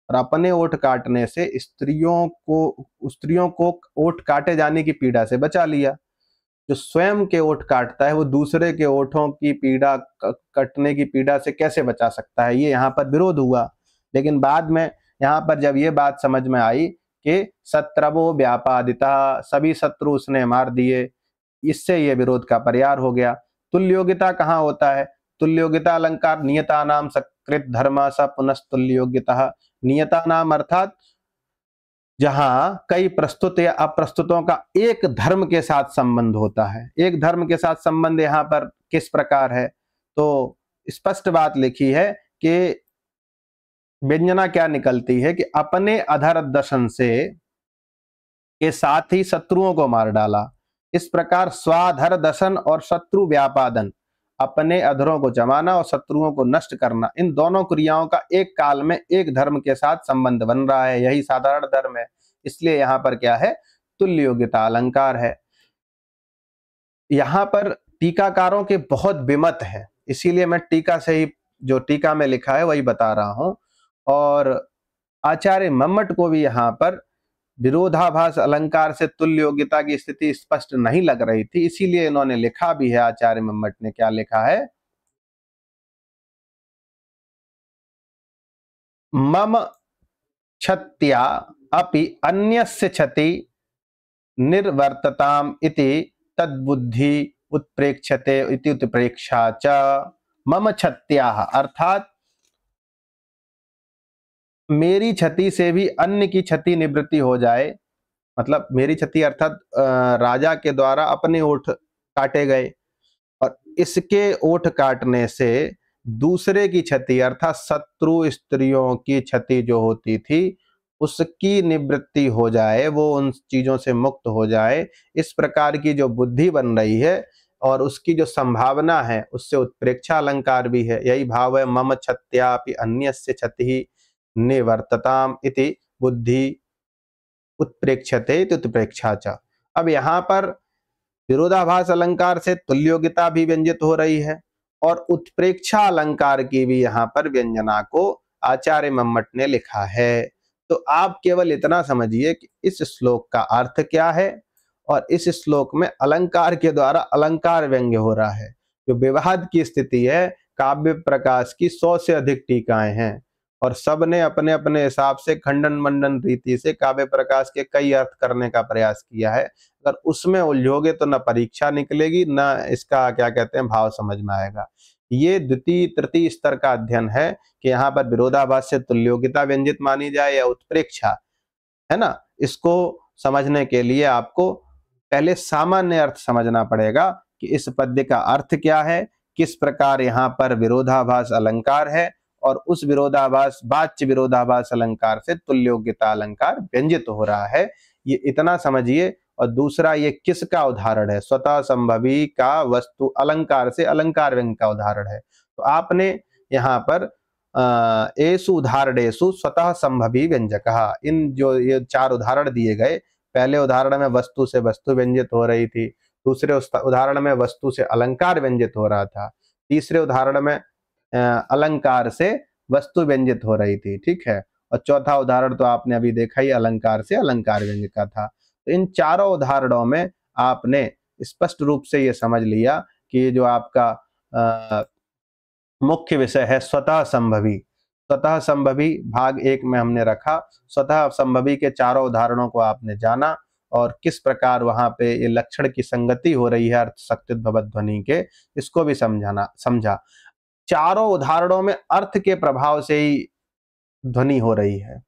और अपने ओठ काटने से स्त्रियों को ओठ काटे जाने की पीड़ा से बचा लिया। जो स्वयं के ओठ काटता है वो दूसरे के ओठों की पीड़ा, कटने की पीड़ा से कैसे बचा सकता है, ये यहाँ पर विरोध हुआ। लेकिन बाद में यहाँ पर जब ये बात समझ में आई कि शत्रवो व्यापादिता, सभी शत्रु उसने मार दिए, इससे ये विरोध का परिहार हो गया। तुल्य योग्यता कहाँ होता है, तुल्य योग्यता अलंकार नियता नाम कृत धर्म स पुनस्तुल्य योग्यता नियता नाम, अर्थात जहां कई प्रस्तुत या अप्रस्तुतों का एक धर्म के साथ संबंध होता है। एक धर्म के साथ संबंध यहाँ पर किस प्रकार है, तो स्पष्ट बात लिखी है कि व्यंजना क्या निकलती है कि अपने अधर दर्शन से के साथ ही शत्रुओं को मार डाला। इस प्रकार स्वाधर दर्शन और शत्रु व्यापादन, अपने अधरों को जमाना और शत्रुओं को नष्ट करना, इन दोनों क्रियाओं का एक काल में एक धर्म के साथ संबंध बन रहा है, यही साधारण धर्म है। इसलिए यहां पर क्या है, तुल्य योग्यता अलंकार है। यहां पर टीकाकारों के बहुत विमत है, इसीलिए मैं टीका से ही, जो टीका में लिखा है वही बता रहा हूं। और आचार्य मम्मट को भी यहां पर विरोधाभास अलंकार से तुल्य योग्यता की स्थिति स्पष्ट नहीं लग रही थी, इसीलिए इन्होंने लिखा भी है। आचार्य मम्मट ने क्या लिखा है, मम क्षत्या अपि अन्यस्य क्षति निर्वर्तताम इति तद्बुद्धि उत्प्रेक्षते इति उत्प्रेक्षा च। मम क्षत्या, अर्थात मेरी क्षति से भी अन्य की क्षति निवृत्ति हो जाए, मतलब मेरी क्षति अर्थात राजा के द्वारा अपने ओठ काटे गए, और इसके ओठ काटने से दूसरे की क्षति अर्थात शत्रु स्त्रियों की क्षति जो होती थी उसकी निवृत्ति हो जाए, वो उन चीजों से मुक्त हो जाए, इस प्रकार की जो बुद्धि बन रही है और उसकी जो संभावना है, उससे उत्प्रेक्षा अलंकार भी है। यही भाव है, मम क्षत्यापि अन्यस्य क्षतिः निवर्तताम इति बुद्धि उत्प्रेक्षते इति उत्प्रेक्षा च। अब यहाँ पर विरोधाभास अलंकार से तुल्य योग्यता भी व्यंजित हो रही है और उत्प्रेक्षा अलंकार की भी यहाँ पर व्यंजना को आचार्य मम्मट ने लिखा है। तो आप केवल इतना समझिए कि इस श्लोक का अर्थ क्या है, और इस श्लोक में अलंकार के द्वारा अलंकार व्यंग्य हो रहा है। जो विवाद की स्थिति है, काव्य प्रकाश की 100 से अधिक टीकाएं हैं और सब ने अपने अपने हिसाब से खंडन मंडन रीति से काव्य प्रकाश के कई अर्थ करने का प्रयास किया है। अगर उसमें उलझोगे तो न परीक्षा निकलेगी, न इसका क्या कहते हैं भाव समझ में आएगा। ये द्वितीय तृतीय स्तर का अध्ययन है कि यहाँ पर विरोधाभास से तुल्य योग्यता व्यंजित मानी जाए या उत्प्रेक्षा, है ना। इसको समझने के लिए आपको पहले सामान्य अर्थ समझना पड़ेगा कि इस पद्य का अर्थ क्या है, किस प्रकार यहाँ पर विरोधाभास अलंकार है, और उस विरोधाभास वाच्य विरोधाभास अलंकार से तुल्य योग्यता अलंकार व्यंजित हो रहा है। ये इतना समझिए। और दूसरा, ये किसका उदाहरण है, स्वतः संभवी का वस्तु अलंकार से अलंकार व्यंग्य का उदाहरण है। तो आपने यहाँ पर एषु उदाहरणेषु स्वतः संभवी व्यंजकः, इन जो ये 4 उदाहरण दिए गए, पहले उदाहरण में वस्तु से वस्तु व्यंजित हो रही थी, दूसरे उदाहरण में वस्तु से अलंकार व्यंजित हो रहा था, तीसरे उदाहरण में अलंकार से वस्तु व्यंजित हो रही थी, ठीक है, और चौथा उदाहरण तो आपने अभी देखा ही, अलंकार से अलंकार व्यंग्य का था। तो इन चारों उदाहरणों में आपने स्पष्ट रूप से ये समझ लिया कि ये जो आपका मुख्य विषय है स्वतः संभवी। स्वतः संभवी भाग 1 में हमने रखा, स्वतः संभवी के चारों उदाहरणों को आपने जाना और किस प्रकार वहां पे ये लक्षण की संगति हो रही है अर्थ शक्ति भवत ध्वनि के, इसको भी समझा। चारों उदाहरणों में अर्थ के प्रभाव से ही ध्वनि हो रही है,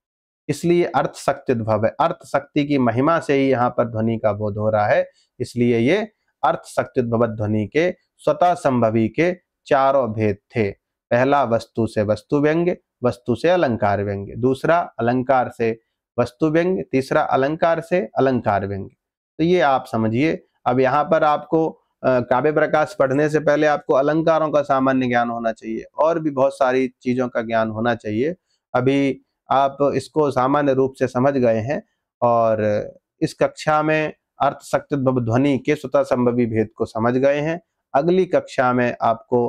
इसलिए अर्थ शक्ति उद्भव है, अर्थ शक्ति की महिमा से ही यहाँ पर ध्वनि का बोध हो रहा है। इसलिए ये अर्थ शक्ति उद्भव ध्वनि के स्वतः संभवी के चारों भेद थे। पहला वस्तु से वस्तु व्यंग्य, वस्तु से अलंकार व्यंग्य, दूसरा अलंकार से वस्तु व्यंग्य, तीसरा अलंकार से अलंकार व्यंग्य। तो ये आप समझिए। अब यहाँ पर आपको काव्य प्रकाश पढ़ने से पहले आपको अलंकारों का सामान्य ज्ञान होना चाहिए और भी बहुत सारी चीजों का ज्ञान होना चाहिए। अभी आप इसको सामान्य रूप से समझ गए हैं और इस कक्षा में अर्थ शक्ति ध्वनि के स्वतः संभवी भेद को समझ गए हैं। अगली कक्षा में आपको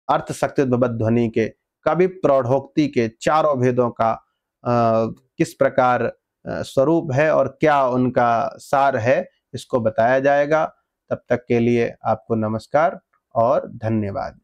अर्थ शक्ति ध्वनि के कवि प्रौढ़ोक्ति के चारों भेदों का किस प्रकार स्वरूप है और क्या उनका सार है, इसको बताया जाएगा। तब तक के लिए आपको नमस्कार और धन्यवाद।